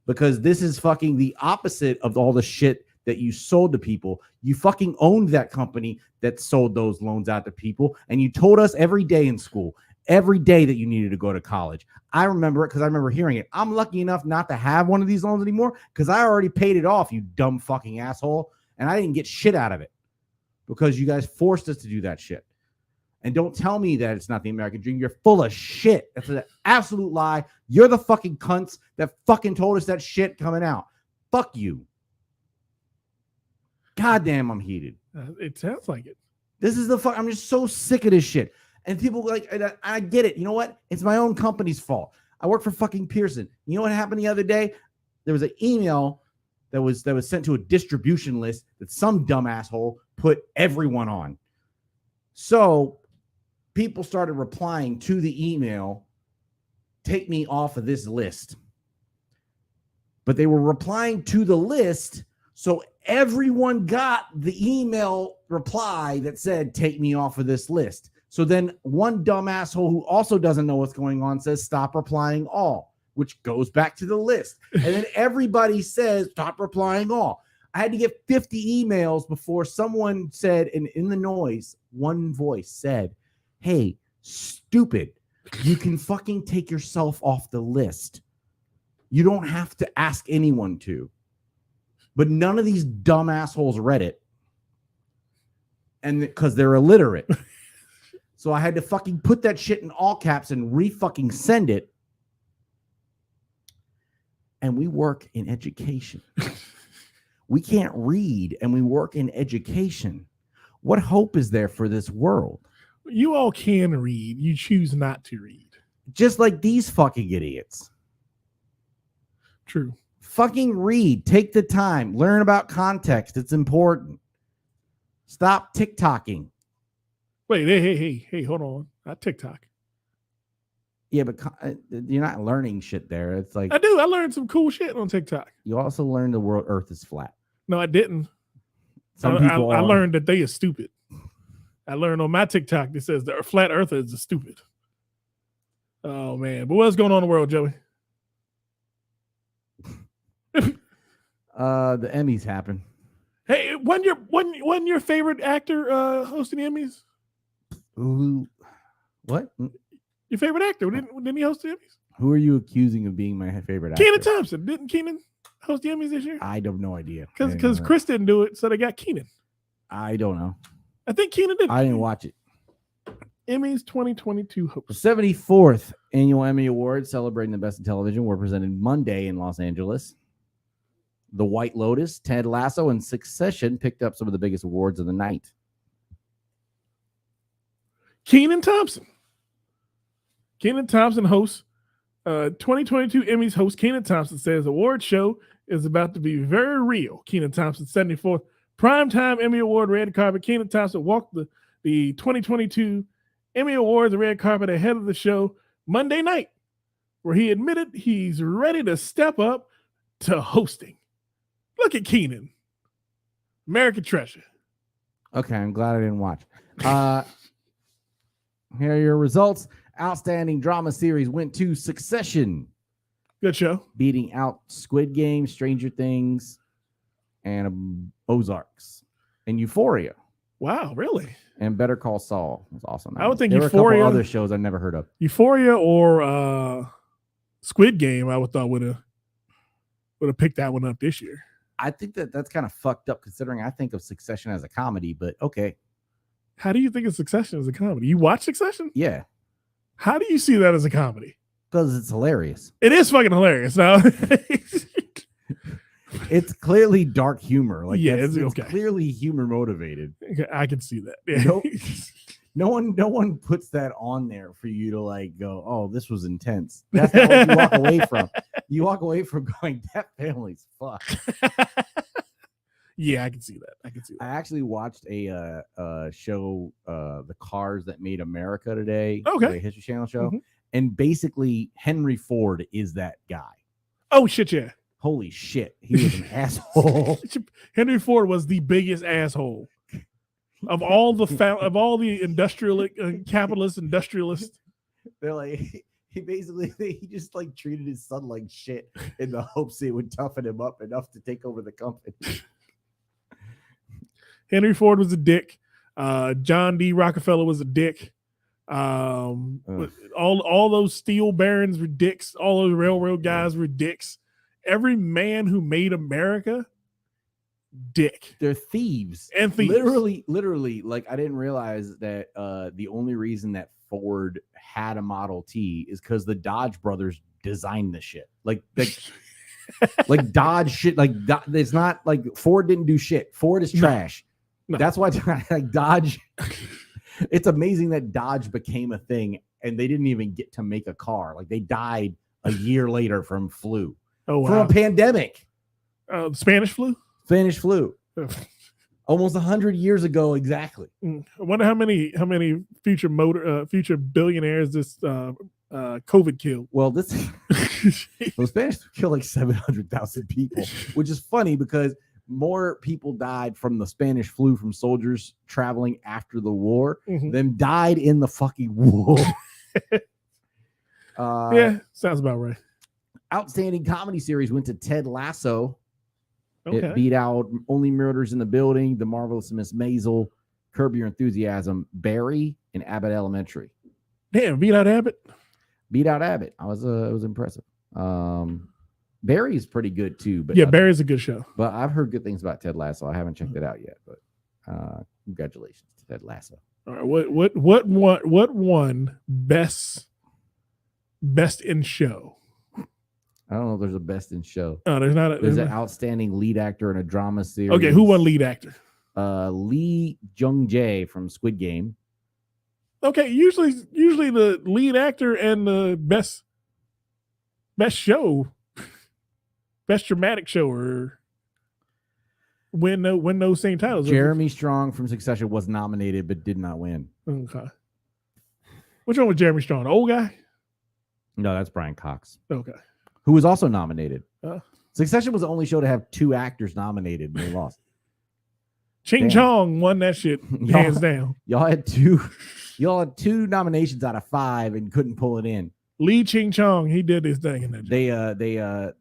Speaker 3: Because this is fucking the opposite of all the shit that you sold to people. You fucking owned that company that sold those loans out to people, and you told us every day in school, every day that you needed to go to college. I remember it because I remember hearing it. I'm lucky enough not to have one of these loans anymore because I already paid it off, you dumb fucking asshole, and I didn't get shit out of it because you guys forced us to do that shit. And don't tell me that it's not the American dream. You're full of shit. That's an absolute lie. You're the fucking cunts that fucking told us that shit coming out. Fuck you. Goddamn, I'm heated.
Speaker 2: It sounds like it.
Speaker 3: This is the fuck. I'm just so sick of this shit. And people like, I get it. You know what? It's my own company's fault. I work for fucking Pearson. You know what happened the other day? There was an email that was sent to a distribution list that some dumb asshole put everyone on. So people started replying to the email, take me off of this list. But they were replying to the list, so everyone got the email reply that said, take me off of this list. So then one dumb asshole who also doesn't know what's going on says, stop replying all, which goes back to the list. And then everybody says, stop replying all. I had to get 50 emails before someone said, and in the noise, one voice said, hey, stupid, you can fucking take yourself off the list. You don't have to ask anyone to. But none of these dumb assholes read it. And because they're illiterate. So I had to fucking put that shit in all caps and re-fucking send it. And we work in education. We can't read and we work in education. What hope is there for this world?
Speaker 2: You all can read. You choose not to read.
Speaker 3: Just like these fucking idiots.
Speaker 2: True.
Speaker 3: Fucking read. Take the time. Learn about context. It's important. Stop TikToking.
Speaker 2: Wait, hey, hold on. Not TikTok.
Speaker 3: Yeah, but you're not learning shit there. It's like
Speaker 2: I do. I learned some cool shit on TikTok.
Speaker 3: You also learned the world Earth is flat.
Speaker 2: No, I didn't.
Speaker 3: Some people
Speaker 2: I learned that they are stupid. I learned on my TikTok that says the flat earthers are stupid. Oh man. But what's going on in the world, Joey?
Speaker 3: The Emmys happen.
Speaker 2: Hey, wasn't your favorite actor hosting the Emmys?
Speaker 3: Who? What?
Speaker 2: Your favorite actor? Didn't he host the Emmys?
Speaker 3: Who are you accusing of being my favorite actor?
Speaker 2: Kenan Thompson. Didn't Kenan host the Emmys this year?
Speaker 3: I have no idea.
Speaker 2: Because Chris didn't do it, so they got Kenan.
Speaker 3: I don't know.
Speaker 2: I think Kenan did.
Speaker 3: I didn't watch it.
Speaker 2: Emmys 2022 host.
Speaker 3: The 74th Annual Emmy Awards celebrating the best in television were presented Monday in Los Angeles. The White Lotus, Ted Lasso, and Succession picked up some of the biggest awards of the night.
Speaker 2: Kenan Thompson. Kenan Thompson hosts 2022 Emmys host Kenan Thompson says award show is about to be very real. Kenan Thompson 74th Primetime Emmy Award red carpet. Kenan Thompson walked the 2022 Emmy Awards red carpet ahead of the show Monday night, where he admitted he's ready to step up to hosting. Look at Kenan. American treasure.
Speaker 3: Okay, I'm glad I didn't watch. Here are your results. Outstanding drama series went to Succession.
Speaker 2: Good show.
Speaker 3: Beating out Squid Game, Stranger Things, and Ozarks. And Euphoria.
Speaker 2: Wow, really?
Speaker 3: And Better Call Saul was awesome.
Speaker 2: I would think
Speaker 3: there
Speaker 2: Euphoria.
Speaker 3: Were a couple other shows I never heard of.
Speaker 2: Euphoria or Squid Game, I would thought would have picked that one up this year.
Speaker 3: I think that's kind of fucked up considering I think of Succession as a comedy, but okay.
Speaker 2: How do you think of Succession as a comedy? You watch Succession?
Speaker 3: Yeah,
Speaker 2: How do you see that as a comedy?
Speaker 3: because it's hilarious.
Speaker 2: It is fucking hilarious. Now,
Speaker 3: It's clearly dark humor. Like,
Speaker 2: Yeah,
Speaker 3: it's
Speaker 2: it's okay.
Speaker 3: clearly humor motivated.
Speaker 2: I can see that. Yeah.
Speaker 3: Nope. No one puts that on there for you to like go, oh, this was intense. That's not what you walk away from. You walk away from going, that family's fucked.
Speaker 2: Yeah, I can see that. I can see
Speaker 3: I
Speaker 2: that.
Speaker 3: actually watched a show, The Cars That Made America today.
Speaker 2: Okay.
Speaker 3: A History Channel show.
Speaker 2: Mhm.
Speaker 3: And basically, Henry Ford is that guy.
Speaker 2: Oh shit, yeah.
Speaker 3: Holy shit. He was an asshole.
Speaker 2: Henry Ford was the biggest asshole of all the industrial industrialists.
Speaker 3: They're like, he just like treated his son like shit in the hopes it would toughen him up enough to take over the company.
Speaker 2: Henry Ford was a dick. John D. Rockefeller was a dick. All those steel barons were dicks. All those railroad guys were dicks. Every man who made America, dick.
Speaker 3: They're thieves.
Speaker 2: And thieves.
Speaker 3: Literally, like I didn't realize that the only reason that Ford had a Model T is because the Dodge brothers designed the shit. Like like Dodge shit. Like it's not like Ford didn't do shit. Ford is trash.
Speaker 2: No.
Speaker 3: That's why like Dodge. It's amazing that Dodge became a thing and they didn't even get to make a car. Like they died a year later from flu.
Speaker 2: Oh,
Speaker 3: From
Speaker 2: wow.
Speaker 3: a pandemic.
Speaker 2: Spanish flu?
Speaker 3: Spanish flu. Almost 100 years ago, exactly.
Speaker 2: I wonder how many future billionaires this COVID killed.
Speaker 3: Well, the Spanish killed like 700,000 people, which is funny because more people died from the Spanish flu from soldiers traveling after the war than died in the fucking war.
Speaker 2: Yeah, sounds about right.
Speaker 3: Outstanding comedy series went to Ted Lasso.
Speaker 2: Okay.
Speaker 3: It beat out Only Murders in the Building, The Marvelous Miss Maisel, Curb Your Enthusiasm, Barry, and Abbott Elementary.
Speaker 2: Damn, beat out Abbott.
Speaker 3: Beat out Abbott. It was impressive. Barry's pretty good too, but
Speaker 2: Yeah, Barry's a good show.
Speaker 3: But I've heard good things about Ted Lasso. I haven't checked it out yet, but congratulations to Ted Lasso.
Speaker 2: All right, what won best in show?
Speaker 3: I don't know if there's a best in show.
Speaker 2: Oh, there's not.
Speaker 3: There's an outstanding lead actor in a drama series.
Speaker 2: Okay, who won lead actor?
Speaker 3: Lee Jung-jae from Squid Game.
Speaker 2: Okay, usually the lead actor and the best show, best dramatic show, or win those same titles.
Speaker 3: Jeremy Strong from Succession was nominated but did not win.
Speaker 2: Okay. Which one was Jeremy Strong? The old guy?
Speaker 3: No, that's Brian Cox.
Speaker 2: Okay.
Speaker 3: Who was also nominated.
Speaker 2: Oh.
Speaker 3: Succession was the only show to have 2 actors nominated and they lost.
Speaker 2: Ching
Speaker 3: Damn.
Speaker 2: Chong won that shit hands down.
Speaker 3: Y'all had 2 nominations out of 5 and couldn't pull it in.
Speaker 2: Lee Ching Chong, he did his thing in that.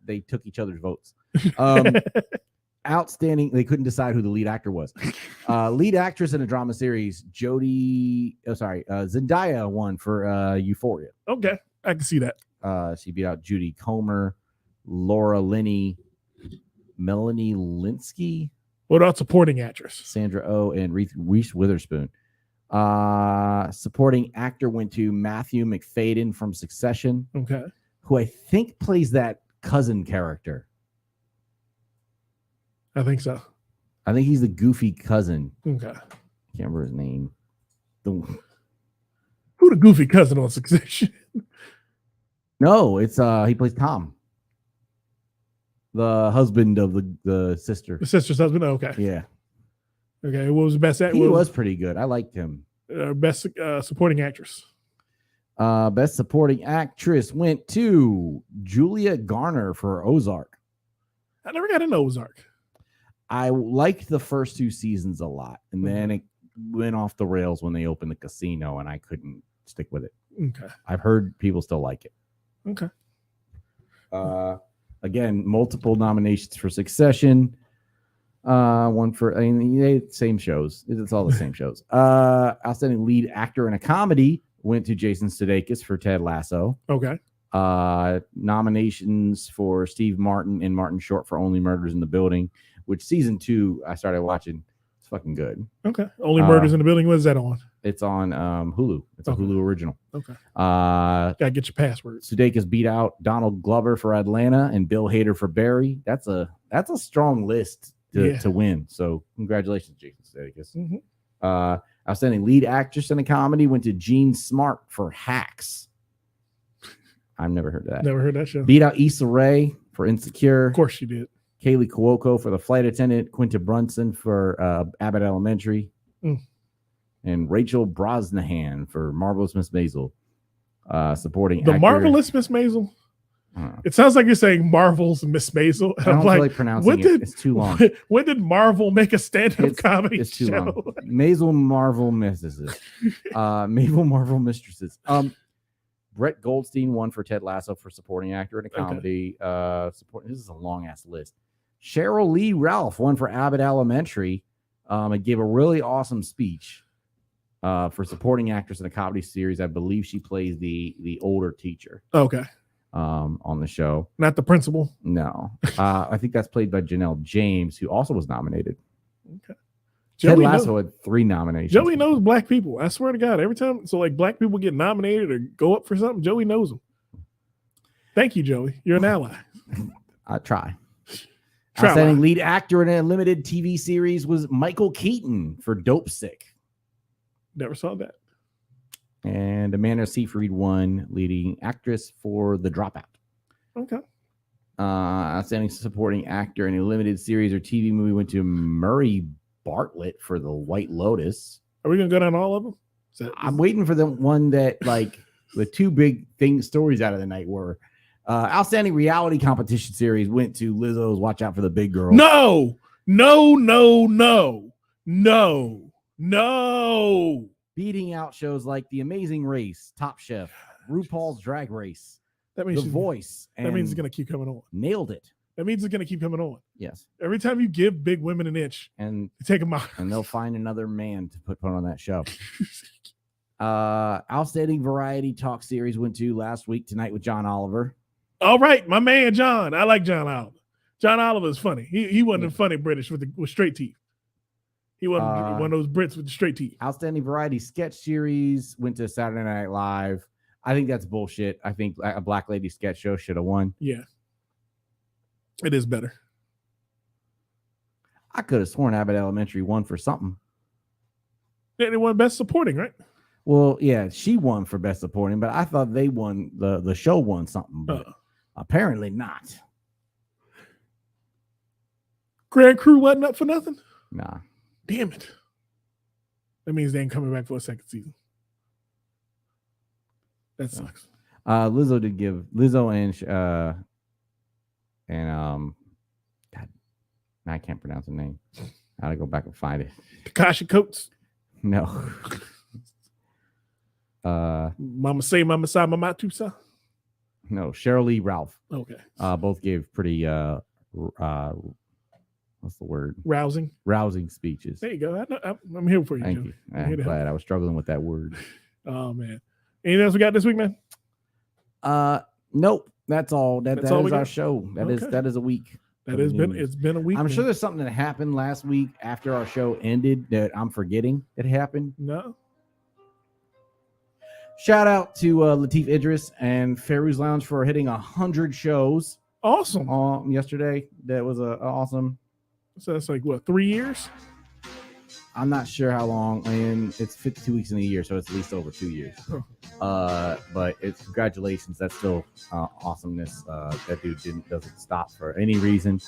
Speaker 3: They took each other's votes. Outstanding. They couldn't decide who the lead actor was. Lead actress in a drama series, Zendaya won for Euphoria.
Speaker 2: Okay, I can see that.
Speaker 3: She beat out Judy Comer, Laura Linney, Melanie Linsky.
Speaker 2: What about supporting actress?
Speaker 3: Sandra Oh, and Reese Witherspoon. Supporting actor went to Matthew McFadden from Succession.
Speaker 2: Okay.
Speaker 3: Who I think plays that cousin character.
Speaker 2: I think so.
Speaker 3: I think he's the goofy cousin.
Speaker 2: Okay.
Speaker 3: Can't remember his name.
Speaker 2: Who the goofy cousin on Succession?
Speaker 3: No, it's he plays Tom. The husband of the sister.
Speaker 2: The sister's husband? Okay.
Speaker 3: Yeah.
Speaker 2: Okay. What was the best actor?
Speaker 3: He was pretty good. I liked him.
Speaker 2: Best supporting actress.
Speaker 3: Best supporting actress went to Julia Garner for Ozark.
Speaker 2: I never got into Ozark.
Speaker 3: I liked the first 2 seasons a lot, and then it went off the rails when they opened the casino, and I couldn't stick with it.
Speaker 2: Okay.
Speaker 3: I've heard people still like it.
Speaker 2: Okay.
Speaker 3: Again, multiple nominations for Succession. One for same shows. It's all the same shows. Outstanding lead actor in a comedy went to Jason Sudeikis for Ted Lasso.
Speaker 2: Okay.
Speaker 3: Nominations for Steve Martin and Martin Short for Only Murders in the Building, which season 2 I started watching. It's fucking good.
Speaker 2: Okay. Only Murders in the Building. What is that on?
Speaker 3: It's on Hulu. It's a Hulu original.
Speaker 2: Okay.
Speaker 3: Gotta
Speaker 2: get your password.
Speaker 3: Sudeikis beat out Donald Glover for Atlanta and Bill Hader for Barry. That's a strong list to win. So congratulations, Jason Sudeikis.
Speaker 2: Mm-hmm.
Speaker 3: Outstanding lead actress in a comedy went to Jean Smart for Hacks. I've never heard that.
Speaker 2: Never heard that show.
Speaker 3: Beat out Issa Rae for Insecure.
Speaker 2: Of course she did.
Speaker 3: Kaylee Cuoco for The Flight Attendant. Quinta Brunson for Abbott Elementary. And Rachel Brosnahan for Marvelous Miss Maisel. Supporting actor.
Speaker 2: Marvelous Miss Maisel? It sounds like you're saying Marvel's Miss Maisel.
Speaker 3: I don't really pronounce it. It's too long.
Speaker 2: When did Marvel make a stand-up comedy
Speaker 3: It's too
Speaker 2: show?
Speaker 3: long. Maisel Marvel Mistresses. Maisel Marvel Mistresses. Brett Goldstein won for Ted Lasso for supporting actor in a comedy. This is a long-ass list. Cheryl Lee Ralph won for Abbott Elementary. And gave a really awesome speech for supporting actress in a comedy series. I believe she plays the older teacher.
Speaker 2: Okay.
Speaker 3: On the show.
Speaker 2: Not the principal?
Speaker 3: No. I think that's played by Janelle James, who also was nominated.
Speaker 2: Okay.
Speaker 3: Ted Lasso had 3 nominations.
Speaker 2: Joey knows black people. I swear to God, every time black people get nominated or go up for something, Joey knows them. Thank you, Joey. You're an ally.
Speaker 3: I try. Outstanding lead actor in a limited TV series was Michael Keaton for Dope Sick.
Speaker 2: Never saw that.
Speaker 3: And Amanda Seyfried won leading actress for The Dropout.
Speaker 2: Okay.
Speaker 3: Outstanding supporting actor in a limited series or TV movie went to Murray Bartlett for The White Lotus.
Speaker 2: Are we gonna go down all of them?
Speaker 3: I'm waiting for the one that the 2 big stories out of the night were outstanding reality competition series went to Lizzo's Watch Out for the Big Girl.
Speaker 2: No.
Speaker 3: Beating out shows like The Amazing Race, Top Chef, RuPaul's Drag Race,
Speaker 2: that means
Speaker 3: The Voice.
Speaker 2: That means it's gonna keep coming on.
Speaker 3: Nailed it.
Speaker 2: That means it's gonna keep coming on.
Speaker 3: Yes.
Speaker 2: Every time you give big women an inch,
Speaker 3: and
Speaker 2: you take them out,
Speaker 3: and they'll find another man to put on that show. Outstanding variety talk series went to Last Week Tonight with John Oliver.
Speaker 2: All right, my man John. I like John Oliver. John Oliver is funny. He wasn't funny British with straight teeth. He wasn't one of those Brits with the straight teeth.
Speaker 3: Outstanding variety sketch series went to Saturday Night Live. I think that's bullshit. I think a Black Lady sketch show should have won.
Speaker 2: Yeah. It is better.
Speaker 3: I could have sworn Abbott Elementary won for something.
Speaker 2: Yeah, they won Best Supporting, right?
Speaker 3: Well, yeah, she won for Best Supporting, but I thought they won, the show won something, but apparently not.
Speaker 2: Grand Crew wasn't up for nothing?
Speaker 3: Nah.
Speaker 2: Damn it. That means they ain't coming back for a second season. That sucks.
Speaker 3: Lizzo God, I can't pronounce the name. I gotta go back and find it.
Speaker 2: Takashi Coates.
Speaker 3: No.
Speaker 2: Mama say, Mama sa, Mama tusa.
Speaker 3: No, Cheryl Lee Ralph.
Speaker 2: Okay.
Speaker 3: Both gave pretty what's the word? Rousing speeches.
Speaker 2: There you go. I'm here for you.
Speaker 3: Thank you. I'm glad. I was struggling with that word.
Speaker 2: Oh man. Anything else we got this week, man?
Speaker 3: Nope. That's all. That is our show. That is a week.
Speaker 2: It's been a week.
Speaker 3: I'm sure there's something that happened last week after our show ended that I'm forgetting that happened.
Speaker 2: No.
Speaker 3: Shout out to Lateef Idris and Fairuz Lounge for hitting 100 shows.
Speaker 2: Awesome.
Speaker 3: Yesterday. That was awesome.
Speaker 2: So that's like what, 3 years?
Speaker 3: I'm not sure how long. I mean, it's 52 weeks in a year, so it's at least over 2 years. But it's congratulations. That's still awesomeness. That dude doesn't stop for any reason.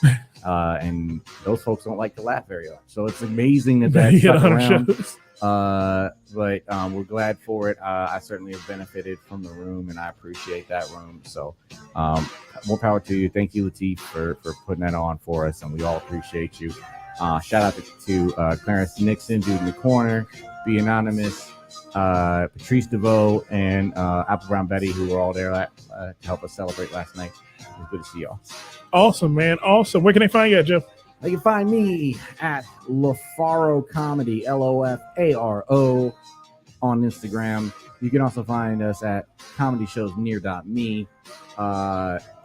Speaker 3: And those folks don't like to laugh very much. So it's amazing that stuck around. But we're glad for it. I certainly have benefited from the room, and I appreciate that room. So more power to you. Thank you, Lateef, for putting that on for us, and we all appreciate you. Shout out to Clarence Nixon, Dude in the Corner, Be Anonymous, Patrice DeVoe, and Apple Brown Betty, who were all there to help us celebrate last night. It was good to see y'all.
Speaker 2: Awesome, man. Awesome. Where can they find you at, Jeff?
Speaker 3: They can find me at LaFaro Comedy, LOFARO, on Instagram. You can also find us at comedyshowsnear.me.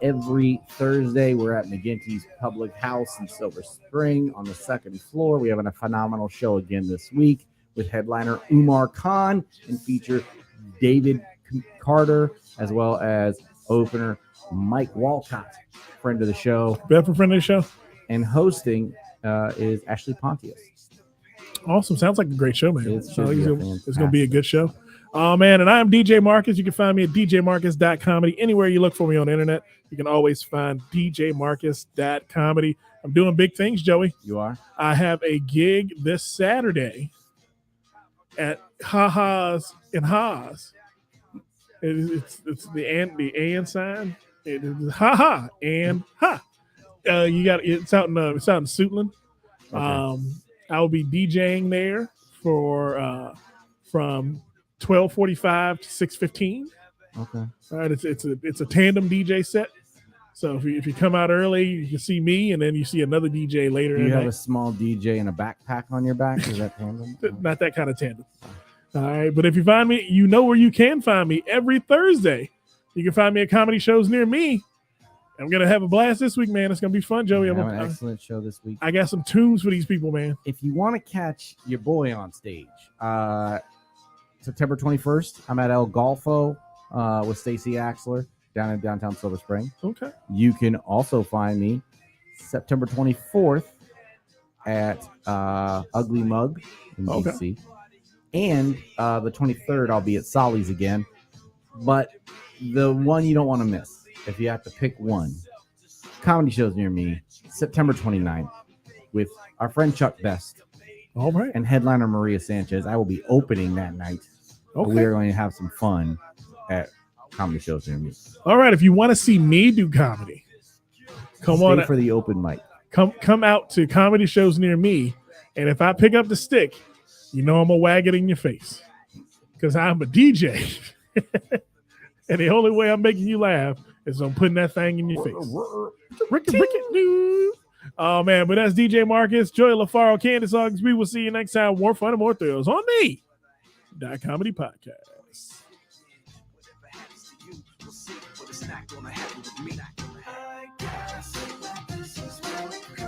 Speaker 3: Every Thursday, we're at McGinty's Public House in Silver Spring on the second floor. We have a phenomenal show again this week with headliner Umar Khan and feature David Carter, as well as opener Mike Walcott, friend of the show.
Speaker 2: Bedford friend of the show.
Speaker 3: And hosting is Ashley Pontius.
Speaker 2: Awesome. Sounds like a great show, man.
Speaker 3: It's
Speaker 2: going to be a good show. Oh, man. And I'm DJ Marcus. You can find me at djmarcus.comedy. Anywhere you look for me on the internet, you can always find djmarcus.comedy. I'm doing big things, Joey.
Speaker 3: You are?
Speaker 2: I have a gig this Saturday at Ha-Ha's in Haas. It's the and sign. It is Ha-Ha and Ha. It's out in Suitland.
Speaker 3: Okay.
Speaker 2: I will be DJing there for from 12:45 to 6:15.
Speaker 3: Okay.
Speaker 2: All right, it's a tandem DJ set. So if you come out early, you can see me, and then you see another DJ later.
Speaker 3: Do you have a small DJ and a backpack on your back? Is that tandem?
Speaker 2: Not that kind of tandem. All right, but if you find me, you know where you can find me every Thursday. You can find me at comedy shows near me. I'm gonna have a blast this week, man. It's gonna be fun, Joey.
Speaker 3: We have an excellent show this week.
Speaker 2: I got some tunes for these people, man.
Speaker 3: If you want to catch your boy on stage, September 21st, I'm at El Golfo with Stacey Axler down in downtown Silver Spring.
Speaker 2: Okay.
Speaker 3: You can also find me September 24th at Ugly Mug in DC. And the 23rd, I'll be at Solly's again. But the one you don't want to miss, if you have to pick one, comedy shows near me, September 29th, with our friend Chuck Best.
Speaker 2: All right.
Speaker 3: And headliner Maria Sanchez. I will be opening that night.
Speaker 2: Okay.
Speaker 3: We are going to have some fun at comedy shows near me.
Speaker 2: All right. If you want to see me do comedy, come on
Speaker 3: for the open mic.
Speaker 2: Come out to comedy shows near me, and if I pick up the stick, you know I'm gonna wag it in your face because I'm a DJ, and the only way I'm making you laugh is I'm putting that thing in your face. Ricky, dude. Oh man, but that's DJ Marcus, Joey LaFaro, Candace August. We will see you next time. More fun and more thrills on the Comedy Podcast.